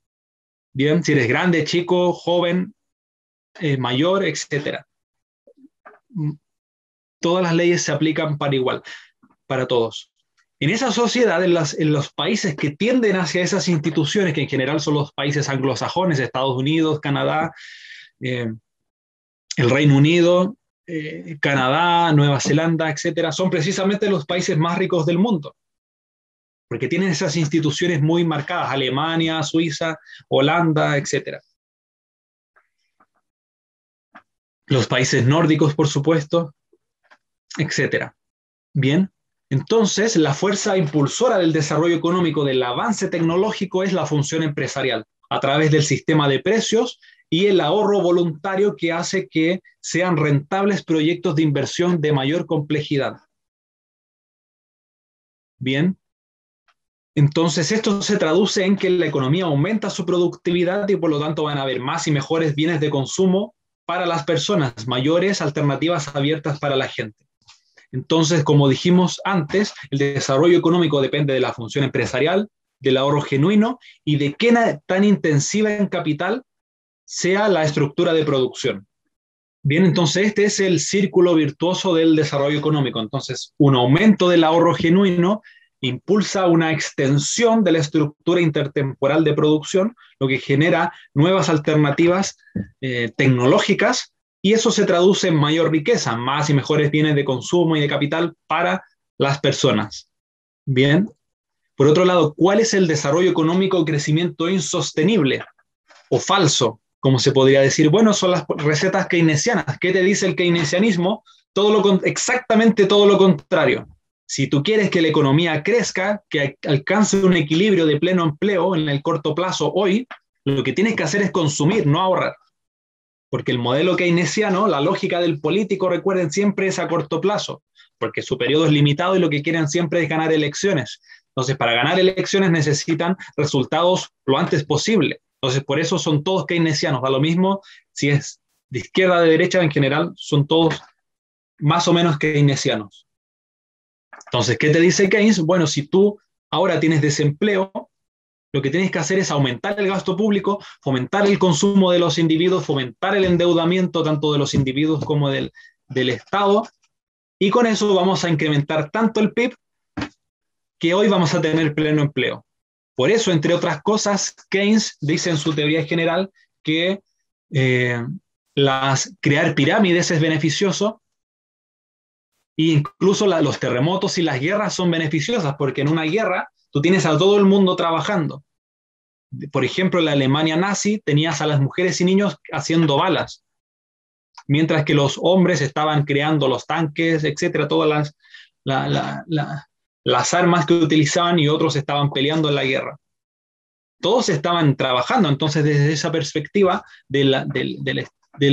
Bien, si eres grande, chico, joven, mayor, etc. Todas las leyes se aplican para igual, para todos. En esa sociedad, en los países que tienden hacia esas instituciones, que en general son los países anglosajones, Estados Unidos, Canadá, el Reino Unido, Canadá, Nueva Zelanda, etcétera, son precisamente los países más ricos del mundo, porque tienen esas instituciones muy marcadas, Alemania, Suiza, Holanda, etcétera. Los países nórdicos, por supuesto, etcétera. Bien, entonces la fuerza impulsora del desarrollo económico, del avance tecnológico, es la función empresarial, a través del sistema de precios y el ahorro voluntario que hace que sean rentables proyectos de inversión de mayor complejidad. Bien, entonces esto se traduce en que la economía aumenta su productividad y por lo tanto van a haber más y mejores bienes de consumo para las personas, mayores alternativas abiertas para la gente. Entonces, como dijimos antes, el desarrollo económico depende de la función empresarial, del ahorro genuino y de qué tan intensiva en capital sea la estructura de producción. Bien, entonces este es el círculo virtuoso del desarrollo económico. Entonces, un aumento del ahorro genuino impulsa una extensión de la estructura intertemporal de producción, lo que genera nuevas alternativas tecnológicas, y eso se traduce en mayor riqueza, más y mejores bienes de consumo y de capital para las personas. Bien, por otro lado, ¿cuál es el desarrollo económico o crecimiento insostenible o falso, como se podría decir? Bueno, son las recetas keynesianas. ¿Qué te dice el keynesianismo? Exactamente todo lo contrario. Si tú quieres que la economía crezca, que alcance un equilibrio de pleno empleo en el corto plazo hoy, lo que tienes que hacer es consumir, no ahorrar. Porque el modelo keynesiano, la lógica del político, recuerden, siempre es a corto plazo, porque su periodo es limitado y lo que quieren siempre es ganar elecciones. Entonces, para ganar elecciones necesitan resultados lo antes posible. Entonces, por eso son todos keynesianos. Da lo mismo si es de izquierda o de derecha, en general son todos más o menos keynesianos. Entonces, ¿qué te dice Keynes? Bueno, si tú ahora tienes desempleo, lo que tienes que hacer es aumentar el gasto público, fomentar el consumo de los individuos, fomentar el endeudamiento tanto de los individuos como del Estado, y con eso vamos a incrementar tanto el PIB que hoy vamos a tener pleno empleo. Por eso, entre otras cosas, Keynes dice en su teoría general que crear pirámides es beneficioso, e incluso los terremotos y las guerras son beneficiosas, porque en una guerra tú tienes a todo el mundo trabajando. Por ejemplo, en la Alemania nazi tenías a las mujeres y niños haciendo balas, mientras que los hombres estaban creando los tanques, etcétera, todas las armas que utilizaban, y otros estaban peleando en la guerra. Todos estaban trabajando. Entonces, desde esa perspectiva del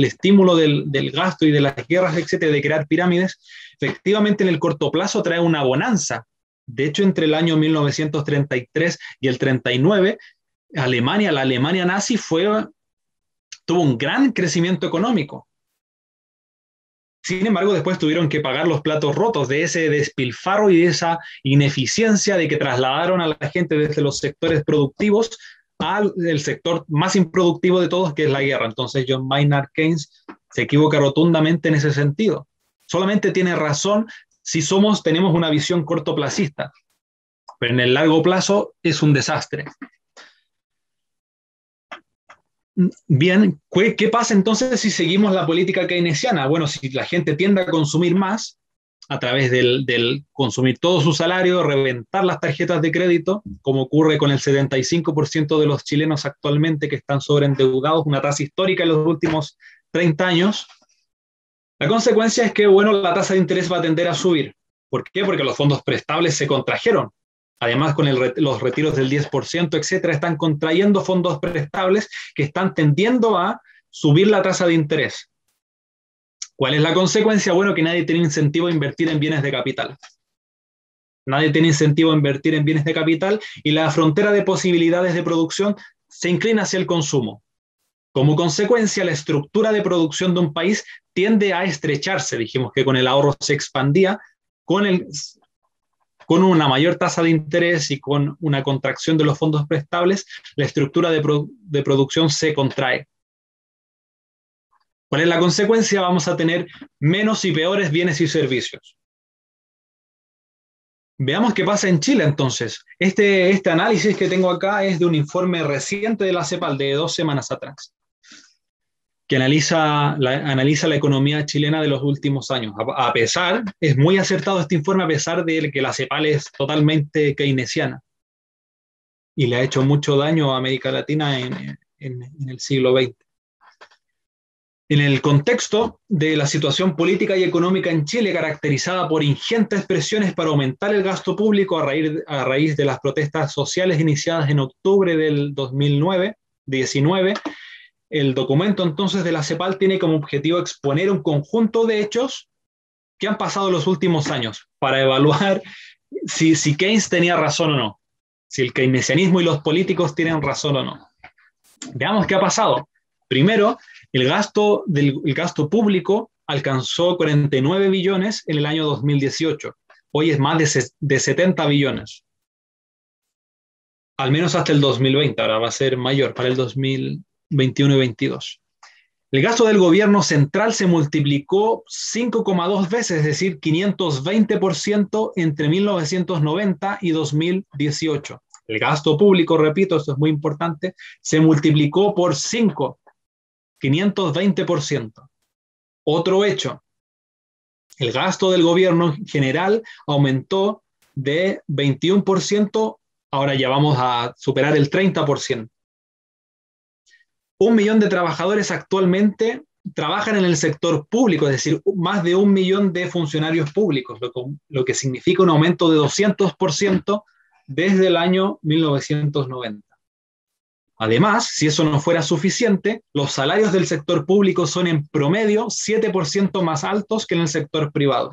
estímulo del gasto y de las guerras, etcétera, de crear pirámides, efectivamente en el corto plazo trae una bonanza. De hecho, entre el año 1933 y el 39, la Alemania nazi tuvo un gran crecimiento económico. Sin embargo, después tuvieron que pagar los platos rotos de ese despilfarro y de esa ineficiencia de que trasladaron a la gente desde los sectores productivos al sector más improductivo de todos, que es la guerra. Entonces, John Maynard Keynes se equivoca rotundamente en ese sentido. Solamente tiene razón si tenemos una visión cortoplacista. pero en el largo plazo es un desastre. Bien, ¿qué pasa entonces si seguimos la política keynesiana? Bueno, si la gente tiende a consumir más a través del consumir todo su salario, reventar las tarjetas de crédito, como ocurre con el 75% de los chilenos actualmente que están sobreendeudados, una tasa histórica en los últimos 30 años, la consecuencia es que, bueno, la tasa de interés va a tender a subir. ¿Por qué? Porque los fondos prestables se contrajeron. Además, con los retiros del 10%, etcétera, están contrayendo fondos prestables que están tendiendo a subir la tasa de interés. ¿Cuál es la consecuencia? Bueno, que nadie tiene incentivo a invertir en bienes de capital. Nadie tiene incentivo a invertir en bienes de capital y la frontera de posibilidades de producción se inclina hacia el consumo. Como consecuencia, la estructura de producción de un país tiende a estrecharse. Dijimos que con el ahorro se expandía, con una mayor tasa de interés y con una contracción de los fondos prestables, la estructura de producción se contrae. ¿Cuál es la consecuencia? Vamos a tener menos y peores bienes y servicios. Veamos qué pasa en Chile entonces. Este análisis que tengo acá es de un informe reciente de la CEPAL de 2 semanas atrás, que analiza la economía chilena de los últimos años. Es muy acertado este informe a pesar de que la CEPAL es totalmente keynesiana y le ha hecho mucho daño a América Latina en el siglo XX. En el contexto de la situación política y económica en Chile, caracterizada por ingentes presiones para aumentar el gasto público a raíz de las protestas sociales iniciadas en octubre del 2019, el documento entonces de la CEPAL tiene como objetivo exponer un conjunto de hechos que han pasado en los últimos años para evaluar si Keynes tenía razón o no, si el keynesianismo y los políticos tienen razón o no. Veamos qué ha pasado. Primero, el gasto público alcanzó 49 billones en el año 2018. Hoy es más de 70 billones. Al menos hasta el 2020, ahora va a ser mayor para el 2021 y 2022. El gasto del gobierno central se multiplicó 5,2 veces, es decir, 520% entre 1990 y 2018. El gasto público, repito, esto es muy importante, se multiplicó por 5, 520%. Otro hecho, el gasto del gobierno en general aumentó de 21%, ahora ya vamos a superar el 30%. 1 millón de trabajadores actualmente trabajan en el sector público, es decir, más de 1 millón de funcionarios públicos, lo que significa un aumento de 200% desde el año 1990. Además, si eso no fuera suficiente, los salarios del sector público son en promedio 7% más altos que en el sector privado.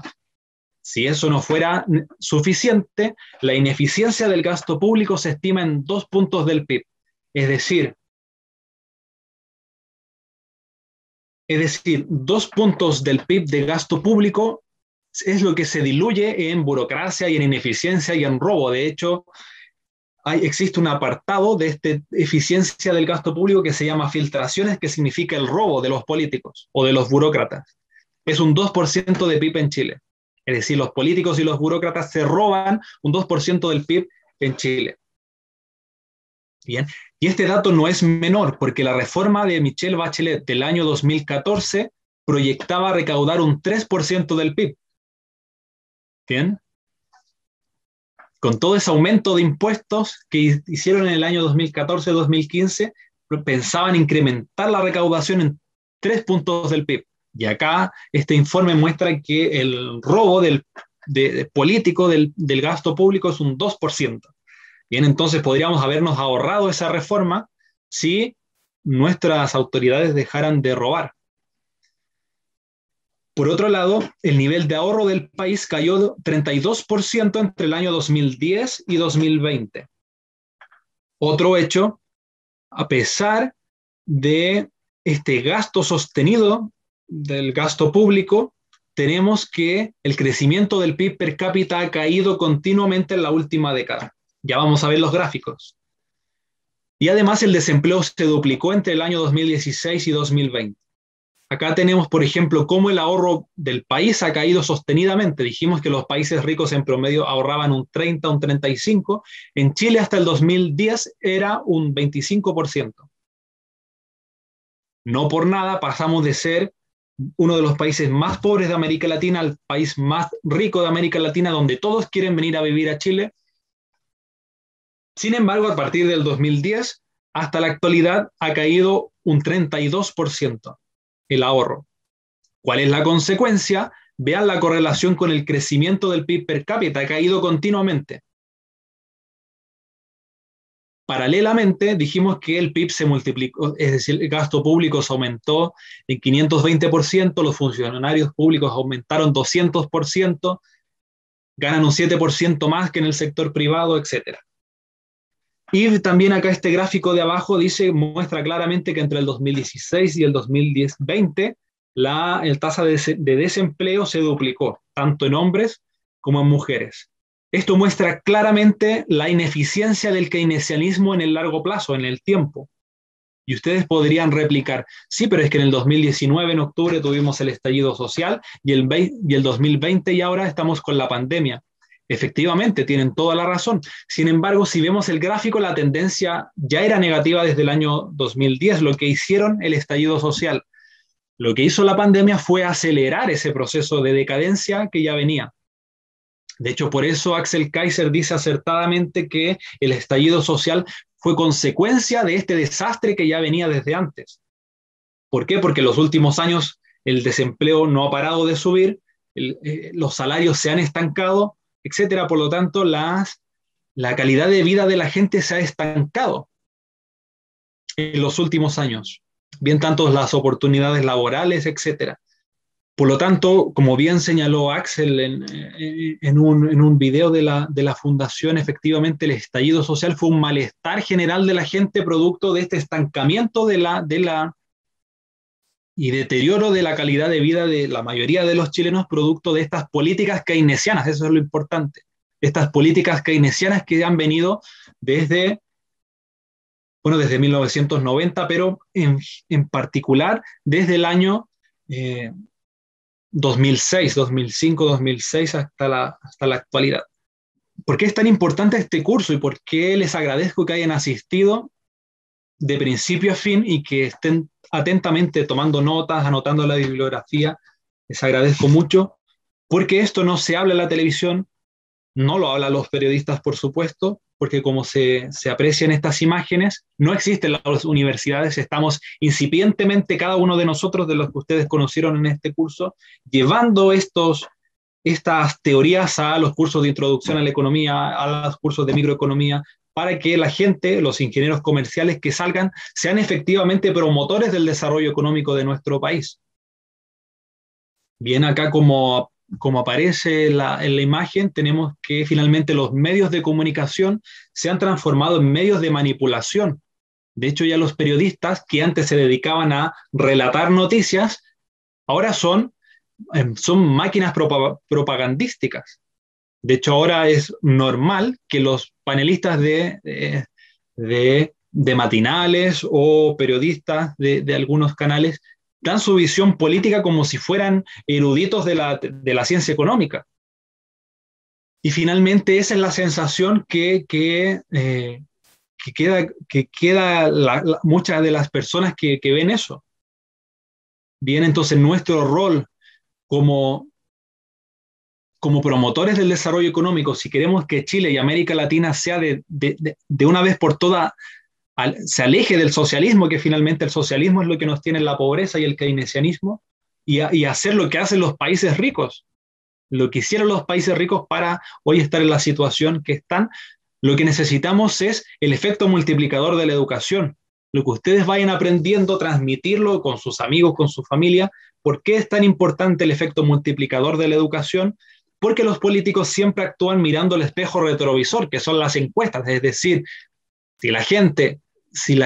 Si eso no fuera suficiente, la ineficiencia del gasto público se estima en 2 puntos del PIB. Es decir, 2 puntos del PIB de gasto público es lo que se diluye en burocracia y en ineficiencia y en robo. De hecho, existe un apartado de esta eficiencia del gasto público que se llama filtraciones, que significa el robo de los políticos o de los burócratas. Es un 2% de PIB en Chile. Es decir, los políticos y los burócratas se roban un 2% del PIB en Chile. Bien, y este dato no es menor porque la reforma de Michelle Bachelet del año 2014 proyectaba recaudar un 3% del PIB. Bien. Con todo ese aumento de impuestos que hicieron en el año 2014-2015, pensaban incrementar la recaudación en 3 puntos del PIB. Y acá este informe muestra que el robo político del gasto público es un 2%. Bien, entonces podríamos habernos ahorrado esa reforma si nuestras autoridades dejaran de robar. Por otro lado, el nivel de ahorro del país cayó 32% entre el año 2010 y 2020. Otro hecho, a pesar de este gasto sostenido del gasto público, tenemos que el crecimiento del PIB per cápita ha caído continuamente en la última década. Ya vamos a ver los gráficos. Y además el desempleo se duplicó entre el año 2016 y 2020. Acá tenemos, por ejemplo, cómo el ahorro del país ha caído sostenidamente. Dijimos que los países ricos en promedio ahorraban un 30, un 35. En Chile hasta el 2010 era un 25%. No por nada pasamos de ser uno de los países más pobres de América Latina al país más rico de América Latina, donde todos quieren venir a vivir a Chile. Sin embargo, a partir del 2010 hasta la actualidad ha caído un 32% el ahorro. ¿Cuál es la consecuencia? Vean la correlación con el crecimiento del PIB per cápita, ha caído continuamente. Paralelamente, dijimos que el PIB se multiplicó, es decir, el gasto público se aumentó en 520%, los funcionarios públicos aumentaron 200%, ganan un 7% más que en el sector privado, etc. Y también acá este gráfico de abajo muestra claramente que entre el 2016 y el 2020 el tasa de desempleo se duplicó, tanto en hombres como en mujeres. Esto muestra claramente la ineficiencia del keynesianismo en el largo plazo, en el tiempo. Y ustedes podrían replicar, sí, pero es que en el 2019, en octubre, tuvimos el estallido social y el 2020 y ahora estamos con la pandemia. Efectivamente, tienen toda la razón. Sin embargo, si vemos el gráfico, la tendencia ya era negativa desde el año 2010, lo que hicieron el estallido social. Lo que hizo la pandemia fue acelerar ese proceso de decadencia que ya venía. De hecho, por eso Axel Kaiser dice acertadamente que el estallido social fue consecuencia de este desastre que ya venía desde antes. ¿Por qué? Porque en los últimos años el desempleo no ha parado de subir, los salarios se han estancado, etcétera. Por lo tanto, la calidad de vida de la gente se ha estancado en los últimos años. Bien tanto las oportunidades laborales, etcétera. Por lo tanto, como bien señaló Axel en un video de la fundación, efectivamente el estallido social fue un malestar general de la gente producto de este estancamiento y deterioro de la calidad de vida de la mayoría de los chilenos producto de estas políticas keynesianas, eso es lo importante. Estas políticas keynesianas que han venido desde 1990, pero en particular desde el año 2006, 2005, 2006 hasta la actualidad. ¿Por qué es tan importante este curso y por qué les agradezco que hayan asistido de principio a fin y que estén atentamente tomando notas, anotando la bibliografía? Les agradezco mucho, porque esto no se habla en la televisión, no lo hablan los periodistas, por supuesto, porque como se aprecian estas imágenes, no existen las universidades, estamos incipientemente cada uno de nosotros, de los que ustedes conocieron en este curso, llevando estas teorías a los cursos de introducción a la economía, a los cursos de microeconomía, para que la gente, los ingenieros comerciales que salgan, sean efectivamente promotores del desarrollo económico de nuestro país. Bien, acá como aparece en la imagen, tenemos que finalmente los medios de comunicación se han transformado en medios de manipulación. De hecho, ya los periodistas que antes se dedicaban a relatar noticias, ahora son máquinas propagandísticas. De hecho, ahora es normal que los panelistas de matinales o periodistas de algunos canales dan su visión política como si fueran eruditos de la ciencia económica. Y finalmente esa es la sensación que queda muchas de las personas que ven eso. Bien, entonces nuestro rol como promotores del desarrollo económico, si queremos que Chile y América Latina sea de una vez por todas, se aleje del socialismo, que finalmente el socialismo es lo que nos tiene en la pobreza y el keynesianismo, y hacer lo que hacen los países ricos, lo que hicieron los países ricos para hoy estar en la situación que están. Lo que necesitamos es el efecto multiplicador de la educación. Lo que ustedes vayan aprendiendo, transmitirlo con sus amigos, con su familia. ¿Por qué es tan importante el efecto multiplicador de la educación? Porque los políticos siempre actúan mirando el espejo retrovisor, que son las encuestas. Es decir, si la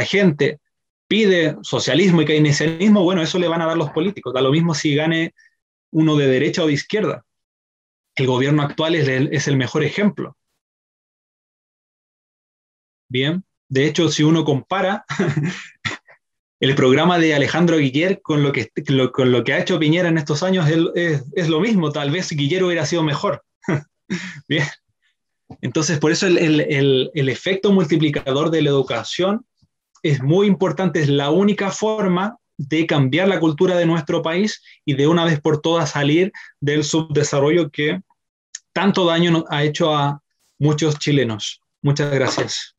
gente pide socialismo y keynesianismo, bueno, eso le van a dar los políticos. Da lo mismo si gane uno de derecha o de izquierda. El gobierno actual es el mejor ejemplo. Bien, de hecho, si uno compara el programa de Alejandro Guiller con con lo que ha hecho Piñera en estos años es lo mismo. Tal vez Guiller hubiera sido mejor. Bien. Entonces, por eso el efecto multiplicador de la educación es muy importante, es la única forma de cambiar la cultura de nuestro país y de una vez por todas salir del subdesarrollo que tanto daño ha hecho a muchos chilenos. Muchas gracias.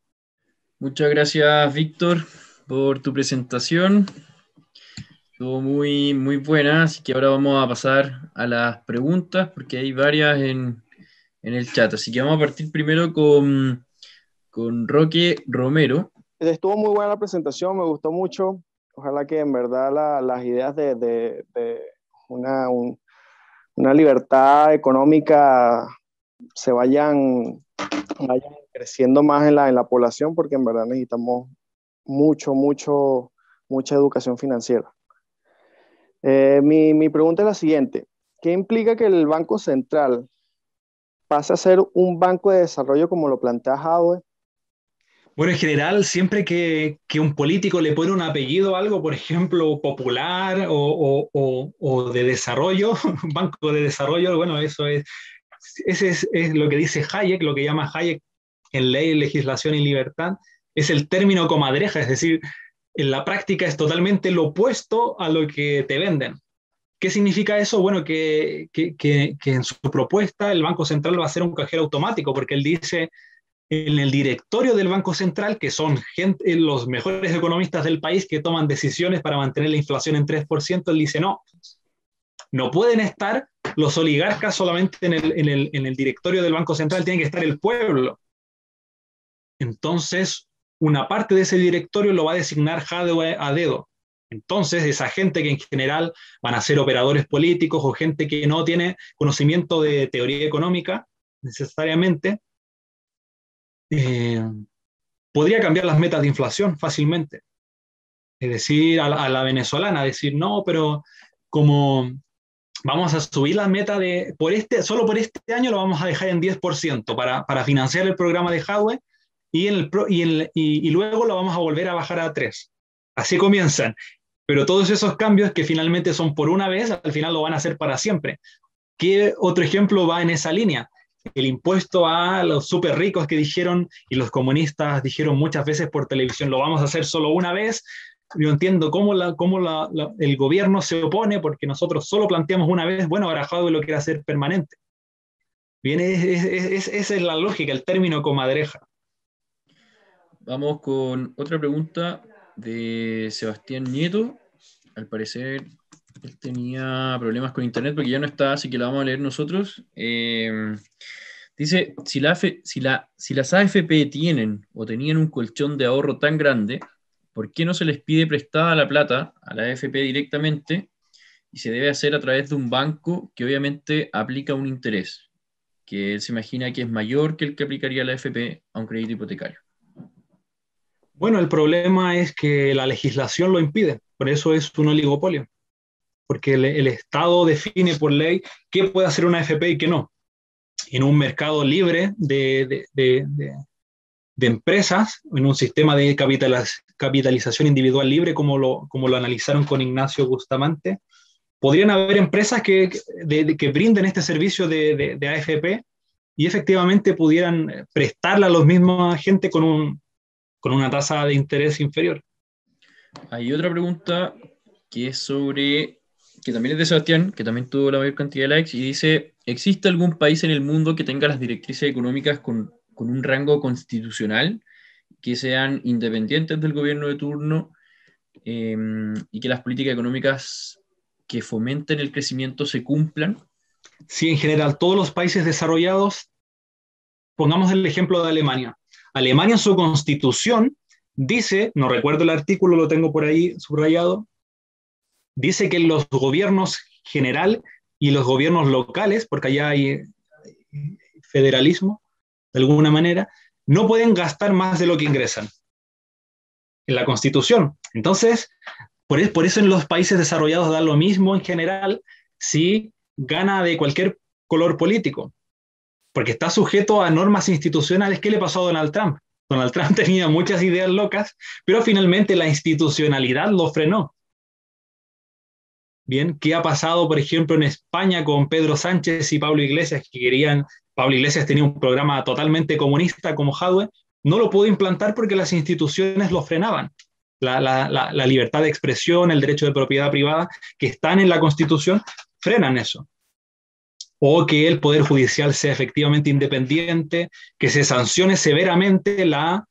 Muchas gracias, Víctor, por tu presentación. Estuvo muy, muy buena, así que ahora vamos a pasar a las preguntas, porque hay varias en el chat. Así que vamos a partir primero con Roque Romero. Estuvo muy buena la presentación, me gustó mucho. Ojalá que en verdad las ideas de una libertad económica se vayan creciendo más en la población, porque en verdad necesitamos mucha educación financiera. Mi pregunta es la siguiente: ¿qué implica que el Banco Central pase a ser un banco de desarrollo como lo plantea Jadwe? Bueno, en general, siempre que un político le pone un apellido a algo, por ejemplo, popular o de desarrollo, banco de desarrollo, bueno, ese es lo que dice Hayek, lo que llama Hayek en Ley, Legislación y Libertad, es el término comadreja, es decir, en la práctica es totalmente lo opuesto a lo que te venden. ¿Qué significa eso? Bueno, que en su propuesta el Banco Central va a ser un cajero automático, porque él dice en el directorio del Banco Central, que son los mejores economistas del país que toman decisiones para mantener la inflación en 3%, él dice no pueden estar los oligarcas solamente en el directorio del Banco Central, tiene que estar el pueblo. Entonces, una parte de ese directorio lo va a designar Jadwe a dedo. Entonces, esa gente que en general van a ser operadores políticos o gente que no tiene conocimiento de teoría económica necesariamente, podría cambiar las metas de inflación fácilmente. Es decir, a la venezolana, decir, no, pero como vamos a subir la meta solo por este año lo vamos a dejar en 10% para financiar el programa de Jadwe y luego lo vamos a volver a bajar a 3%. Así comienzan. Pero todos esos cambios que finalmente son por una vez, al final lo van a hacer para siempre. ¿Qué otro ejemplo va en esa línea? El impuesto a los súper ricos que dijeron, y los comunistas dijeron muchas veces por televisión, lo vamos a hacer solo una vez. Yo entiendo cómo el gobierno se opone, porque nosotros solo planteamos una vez, bueno, ahora Jadwe lo quiere hacer permanente. Bien, esa es la lógica, el término comadreja. Vamos con otra pregunta de Sebastián Nieto. Al parecer él tenía problemas con internet porque ya no está, así que la vamos a leer nosotros. Dice, si las AFP tienen o tenían un colchón de ahorro tan grande, ¿por qué no se les pide prestada la plata a la AFP directamente y se debe hacer a través de un banco que obviamente aplica un interés, que él se imagina que es mayor que el que aplicaría la AFP a un crédito hipotecario? Bueno, el problema es que la legislación lo impide, por eso es un oligopolio, porque el Estado define por ley qué puede hacer una AFP y qué no. En un mercado libre de empresas, en un sistema de capitalización individual libre, como lo analizaron con Ignacio Bustamante, podrían haber empresas que brinden este servicio de AFP y efectivamente pudieran prestarla a los mismos gente con una tasa de interés inferior. Hay otra pregunta que es que también es de Sebastián, que también tuvo la mayor cantidad de likes, y dice, ¿existe algún país en el mundo que tenga las directrices económicas con un rango constitucional, que sean independientes del gobierno de turno y que las políticas económicas que fomenten el crecimiento se cumplan? Sí, en general, todos los países desarrollados, pongamos el ejemplo de Alemania. Alemania en su constitución dice, no recuerdo el artículo, lo tengo por ahí subrayado, dice que los gobiernos general y los gobiernos locales, porque allá hay federalismo, de alguna manera, no pueden gastar más de lo que ingresan en la Constitución. Entonces, por eso en los países desarrollados da lo mismo en general si gana de cualquier color político, porque está sujeto a normas institucionales. ¿Qué le pasó a Donald Trump? Donald Trump tenía muchas ideas locas, pero finalmente la institucionalidad lo frenó. Bien, ¿qué ha pasado, por ejemplo, en España con Pedro Sánchez y Pablo Iglesias, que querían, Pablo Iglesias tenía un programa totalmente comunista como Jadwe, no lo pudo implantar porque las instituciones lo frenaban. La libertad de expresión, el derecho de propiedad privada, que están en la Constitución, frenan eso. O que el Poder Judicial sea efectivamente independiente, que se sancione severamente la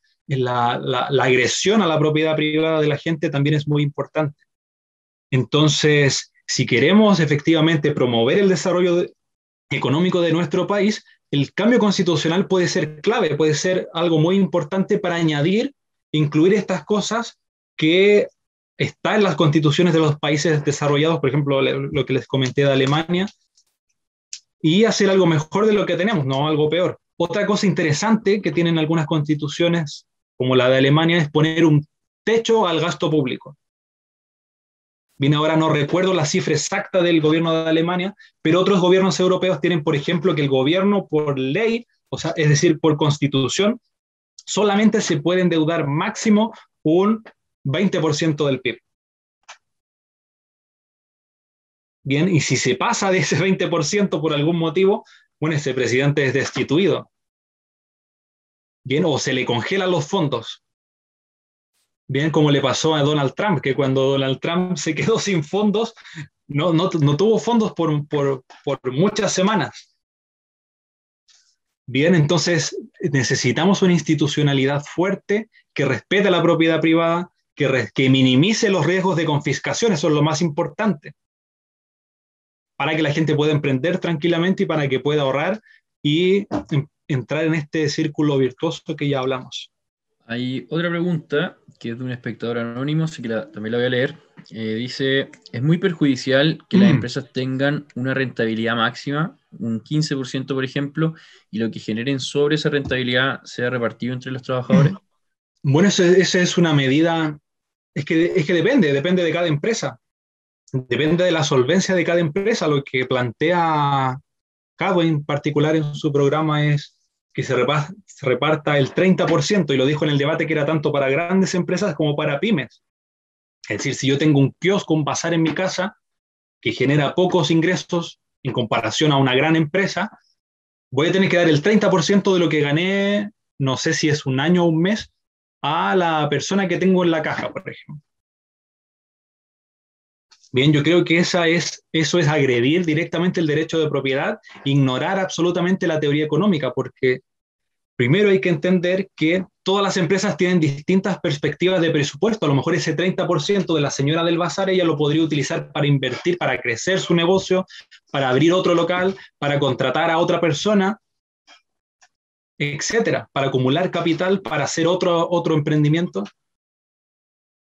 agresión a la propiedad privada de la gente, también es muy importante. Entonces, si queremos efectivamente promover el desarrollo económico de nuestro país, el cambio constitucional puede ser clave, puede ser algo muy importante para añadir, incluir estas cosas que están en las constituciones de los países desarrollados, por ejemplo, lo que les comenté de Alemania, y hacer algo mejor de lo que tenemos, no algo peor. Otra cosa interesante que tienen algunas constituciones, como la de Alemania, es poner un techo al gasto público. Bien, ahora no recuerdo la cifra exacta del gobierno de Alemania, pero otros gobiernos europeos tienen, por ejemplo, que el gobierno por ley, o sea, es decir, por constitución, solamente se puede endeudar máximo un 20% del PIB. Bien, y si se pasa de ese 20% por algún motivo, bueno, ese presidente es destituido. Bien, o se le congelan los fondos. Bien, como le pasó a Donald Trump, que cuando Donald Trump se quedó sin fondos, no tuvo fondos por muchas semanas. Bien, entonces necesitamos una institucionalidad fuerte que respete la propiedad privada, que minimice los riesgos de confiscación, eso es lo más importante, para que la gente pueda emprender tranquilamente y para que pueda ahorrar y entrar en este círculo virtuoso que ya hablamos. Hay otra pregunta que es de un espectador anónimo, así que también la voy a leer. Dice, ¿es muy perjudicial que las empresas tengan una rentabilidad máxima, un 15% por ejemplo, y lo que generen sobre esa rentabilidad sea repartido entre los trabajadores? Bueno, esa es una medida, es que depende de cada empresa. Depende de la solvencia de cada empresa. Lo que plantea Jadwe en particular en su programa es que se reparta el 30%, y lo dijo en el debate que era tanto para grandes empresas como para pymes. Es decir, si yo tengo un kiosco, un bazar en mi casa, que genera pocos ingresos en comparación a una gran empresa, voy a tener que dar el 30% de lo que gané, no sé si es un año o un mes, a la persona que tengo en la caja, por ejemplo. Bien, yo creo que eso es agredir directamente el derecho de propiedad, ignorar absolutamente la teoría económica, porque primero hay que entender que todas las empresas tienen distintas perspectivas de presupuesto. A lo mejor ese 30% de la señora del bazar ella lo podría utilizar para invertir, para crecer su negocio, para abrir otro local, para contratar a otra persona, etcétera, para acumular capital, para hacer otro emprendimiento.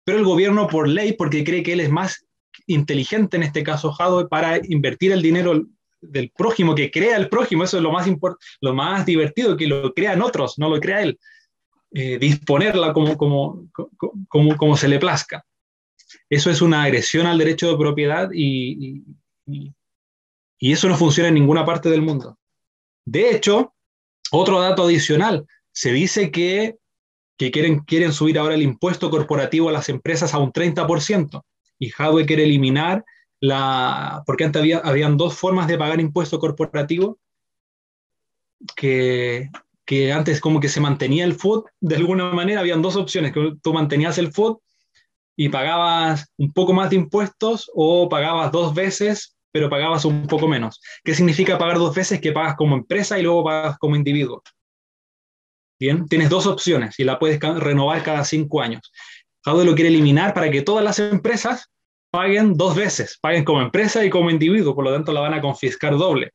Pero el gobierno, por ley, porque cree que él es más inteligente, en este caso Jadwe, para invertir el dinero del prójimo, que crea el prójimo, eso es lo más divertido, que lo crean otros, no lo crea él, disponerla como se le plazca. Eso es una agresión al derecho de propiedad y eso no funciona en ninguna parte del mundo. De hecho, otro dato adicional, se dice que quieren subir ahora el impuesto corporativo a las empresas a un 30%. Y Jadwe quiere eliminar porque antes habían dos formas de pagar impuesto corporativo, que antes como que se mantenía el FUT, de alguna manera habían dos opciones, que tú mantenías el FUT y pagabas un poco más de impuestos, o pagabas dos veces, pero pagabas un poco menos. ¿Qué significa pagar dos veces? Que pagas como empresa y luego pagas como individuo. Bien, tienes dos opciones y la puedes renovar cada 5 años. Jadwe lo quiere eliminar para que todas las empresas paguen dos veces, paguen como empresa y como individuo, por lo tanto la van a confiscar doble.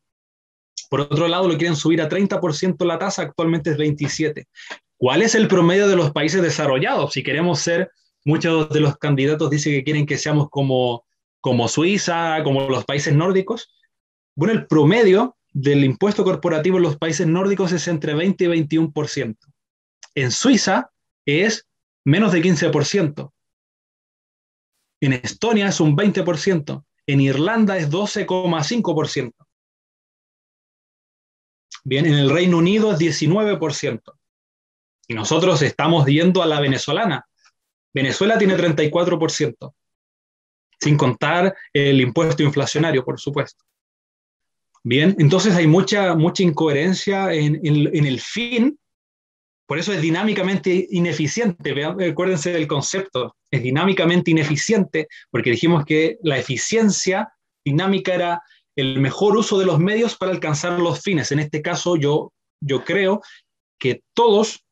Por otro lado, lo quieren subir a 30% la tasa, actualmente es 27%. ¿Cuál es el promedio de los países desarrollados? Si queremos ser, muchos de los candidatos dicen que quieren que seamos como Suiza, como los países nórdicos. Bueno, el promedio del impuesto corporativo en los países nórdicos es entre 20 y 21%. En Suiza es menos de 15%. En Estonia es un 20%. En Irlanda es 12,5%. Bien, en el Reino Unido es 19%. Y nosotros estamos yendo a la venezolana. Venezuela tiene 34%, sin contar el impuesto inflacionario, por supuesto. Bien, entonces hay mucha incoherencia en el fin. Por eso es dinámicamente ineficiente. Acuérdense del concepto. Es dinámicamente ineficiente porque dijimos que la eficiencia dinámica era el mejor uso de los medios para alcanzar los fines. En este caso, yo creo que todos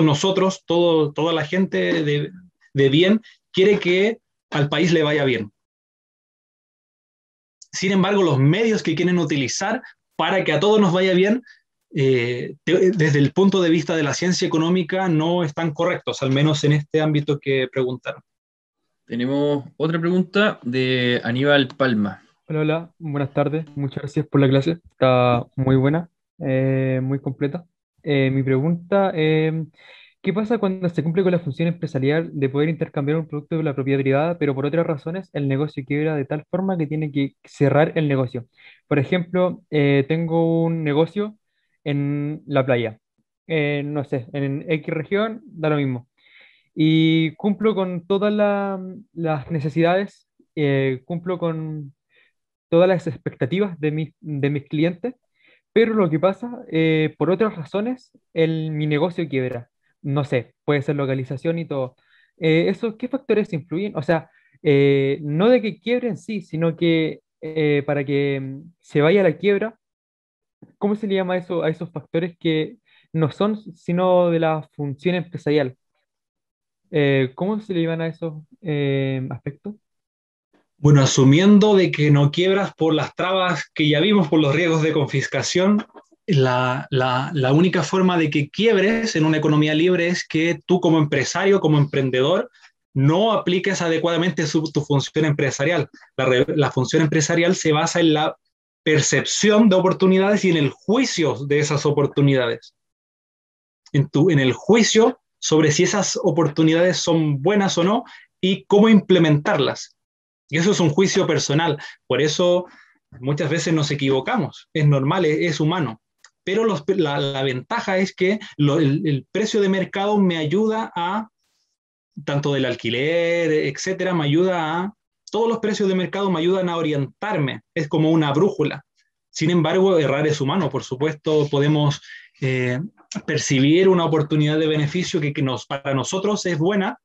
nosotros, toda la gente de bien quiere que al país le vaya bien. Sin embargo, los medios que quieren utilizar para que a todos nos vaya bien, desde el punto de vista de la ciencia económica, no están correctos, al menos en este ámbito que preguntaron. Tenemos otra pregunta de Aníbal Palma. Hola, hola, buenas tardes. Muchas gracias por la clase. Está muy buena, muy completa. Mi pregunta, ¿qué pasa cuando se cumple con la función empresarial de poder intercambiar un producto de la propiedad privada, pero por otras razones el negocio quiebra de tal forma que tiene que cerrar el negocio? Por ejemplo, tengo un negocio en la playa, no sé, en X región, da lo mismo. Y cumplo con todas las necesidades, cumplo con todas las expectativas de mis clientes, pero lo que pasa, por otras razones, mi negocio quiebra. No sé, puede ser localización y todo. ¿Qué factores influyen? O sea, no de que quiebre en sí, sino que para que se vaya a la quiebra, ¿cómo se le llama eso a esos factores que no son sino de la función empresarial? ¿Cómo se le llaman a esos aspectos? Bueno, asumiendo de que no quiebras por las trabas que ya vimos, por los riesgos de confiscación, la única forma de que quiebres en una economía libre es que tú como empresario, como emprendedor, no apliques adecuadamente tu función empresarial. La función empresarial se basa en la percepción de oportunidades y en el juicio de esas oportunidades. En el juicio sobre si esas oportunidades son buenas o no y cómo implementarlas. Y eso es un juicio personal. Por eso muchas veces nos equivocamos. Es normal, es humano. Pero la ventaja es que el precio de mercado me ayuda a, tanto del alquiler, etcétera, me ayuda a, todos los precios de mercado me ayudan a orientarme. Es como una brújula. Sin embargo, errar es humano. Por supuesto, podemos percibir una oportunidad de beneficio que para nosotros es buena,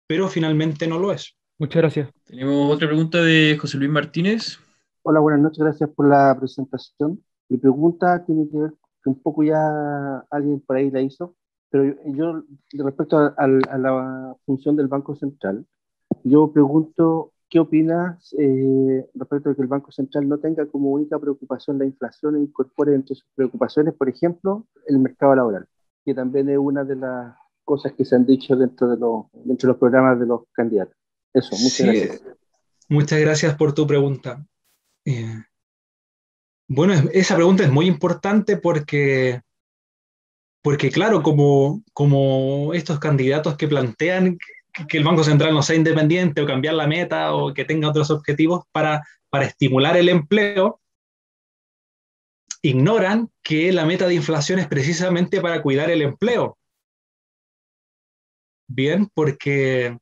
pero finalmente no lo es. Muchas gracias. Tenemos otra pregunta de José Luis Martínez. Hola, buenas noches, gracias por la presentación. Mi pregunta tiene que ver, que un poco ya alguien por ahí la hizo, pero yo respecto a la función del Banco Central, yo pregunto, ¿qué opinas respecto de que el Banco Central no tenga como única preocupación la inflación e incorpore entre sus preocupaciones, por ejemplo, el mercado laboral, que también es una de las cosas que se han dicho dentro de los programas de los candidatos? Eso, muchas gracias. Muchas gracias por tu pregunta. Bueno, esa pregunta es muy importante porque claro, como estos candidatos que plantean que el Banco Central no sea independiente o cambiar la meta o que tenga otros objetivos para estimular el empleo, ignoran que la meta de inflación es precisamente para cuidar el empleo. Bien, porque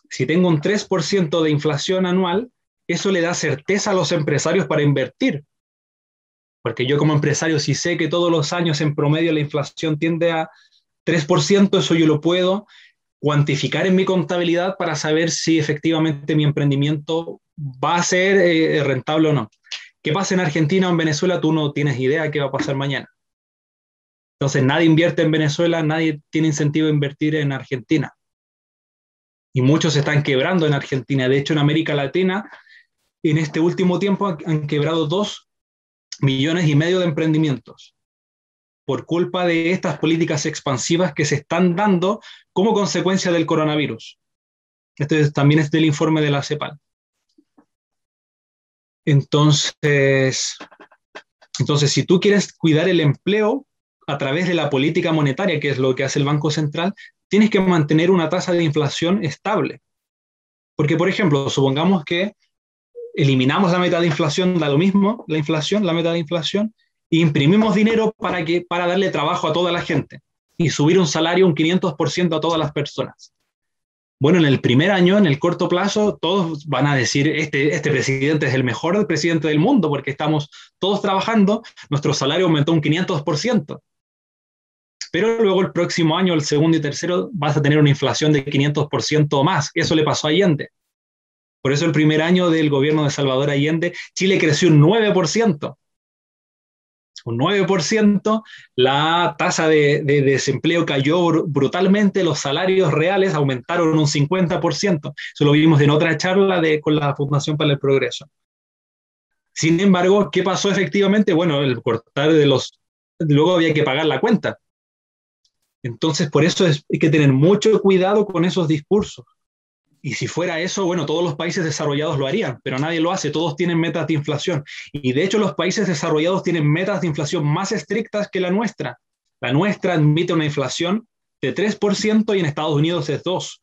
si tengo un 3% de inflación anual, eso le da certeza a los empresarios para invertir. Porque yo como empresario, si sé que todos los años en promedio la inflación tiende a 3%, eso yo lo puedo cuantificar en mi contabilidad para saber si efectivamente mi emprendimiento va a ser rentable o no. ¿Qué pasa en Argentina o en Venezuela? Tú no tienes idea de qué va a pasar mañana. Entonces nadie invierte en Venezuela, nadie tiene incentivo a invertir en Argentina. Y muchos se están quebrando en Argentina. De hecho, en América Latina, en este último tiempo han quebrado 2,5 millones de emprendimientos por culpa de estas políticas expansivas que se están dando como consecuencia del coronavirus. También es del informe de la CEPAL. Entonces, si tú quieres cuidar el empleo a través de la política monetaria, que es lo que hace el Banco Central, tienes que mantener una tasa de inflación estable. Porque, por ejemplo, supongamos que eliminamos la meta de inflación, da lo mismo la meta de inflación, e imprimimos dinero para darle trabajo a toda la gente. y subir un salario un 500% a todas las personas. Bueno, en el primer año, en el corto plazo, todos van a decir, este presidente es el mejor presidente del mundo porque estamos todos trabajando, nuestro salario aumentó un 500%. Pero luego el próximo año, el segundo y tercero, vas a tener una inflación de 500% o más. Eso le pasó a Allende. Por eso el primer año del gobierno de Salvador Allende, Chile creció un 9%. Un 9%, la tasa de desempleo cayó brutalmente, los salarios reales aumentaron un 50%. Eso lo vimos en otra charla con la Fundación para el Progreso. Sin embargo, ¿qué pasó efectivamente? Bueno, el cortar luego había que pagar la cuenta. Entonces, por eso hay que tener mucho cuidado con esos discursos. Y si fuera eso, bueno, todos los países desarrollados lo harían, pero nadie lo hace, todos tienen metas de inflación. Y de hecho los países desarrollados tienen metas de inflación más estrictas que la nuestra. La nuestra admite una inflación de 3% y en Estados Unidos es 2%.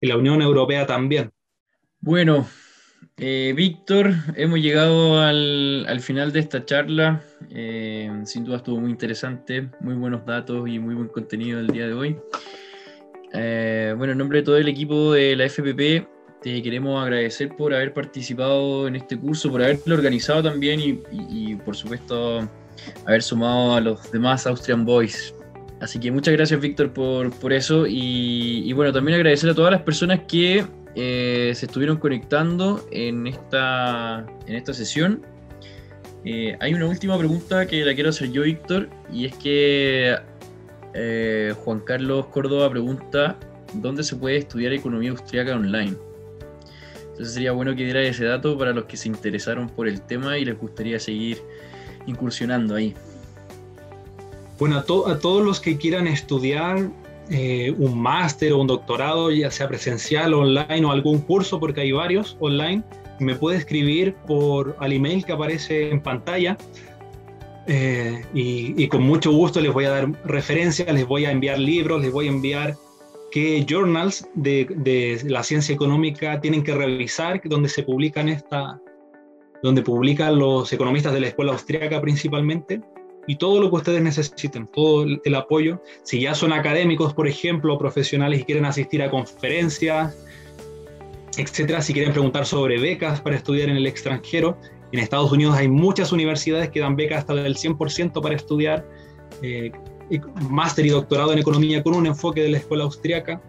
Y la Unión Europea también. Bueno, Víctor, hemos llegado al final de esta charla. Sin duda estuvo muy interesante, muy buenos datos y muy buen contenido el día de hoy. Bueno, en nombre de todo el equipo de la FPP, te queremos agradecer por haber participado en este curso, por haberlo organizado también y por supuesto haber sumado a los demás Austrian Boys. Así que muchas gracias, Víctor, por eso y bueno, también agradecer a todas las personas que se estuvieron conectando en esta sesión. Hay una última pregunta que la quiero hacer yo, Víctor, y es que Juan Carlos Córdoba pregunta: ¿dónde se puede estudiar economía austríaca online? Entonces sería bueno que diera ese dato para los que se interesaron por el tema y les gustaría seguir incursionando ahí. Bueno, a todos los que quieran estudiar un máster o un doctorado, ya sea presencial, online o algún curso, porque hay varios online, me puede escribir al email que aparece en pantalla. Y con mucho gusto les voy a dar referencias, les voy a enviar libros, les voy a enviar qué journals de la ciencia económica tienen que revisar, donde se publican donde publican los economistas de la escuela austríaca principalmente, y todo lo que ustedes necesiten, todo el apoyo. Si ya son académicos, por ejemplo, profesionales y quieren asistir a conferencias, etcétera, si quieren preguntar sobre becas para estudiar en el extranjero. En Estados Unidos hay muchas universidades que dan becas hasta del 100% para estudiar máster y doctorado en economía con un enfoque de la escuela austríaca.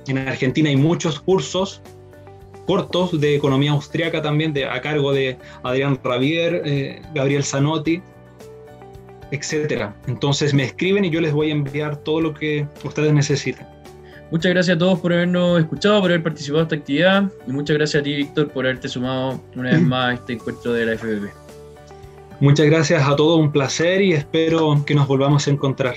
En Argentina hay muchos cursos cortos de economía austríaca también, a cargo de Adrián Rabier, Gabriel Zanotti, etcétera. Entonces me escriben y yo les voy a enviar todo lo que ustedes necesiten. Muchas gracias a todos por habernos escuchado, por haber participado en esta actividad, y muchas gracias a ti, Víctor, por haberte sumado una vez más a este encuentro de la FPP. Muchas gracias a todos, un placer, y espero que nos volvamos a encontrar.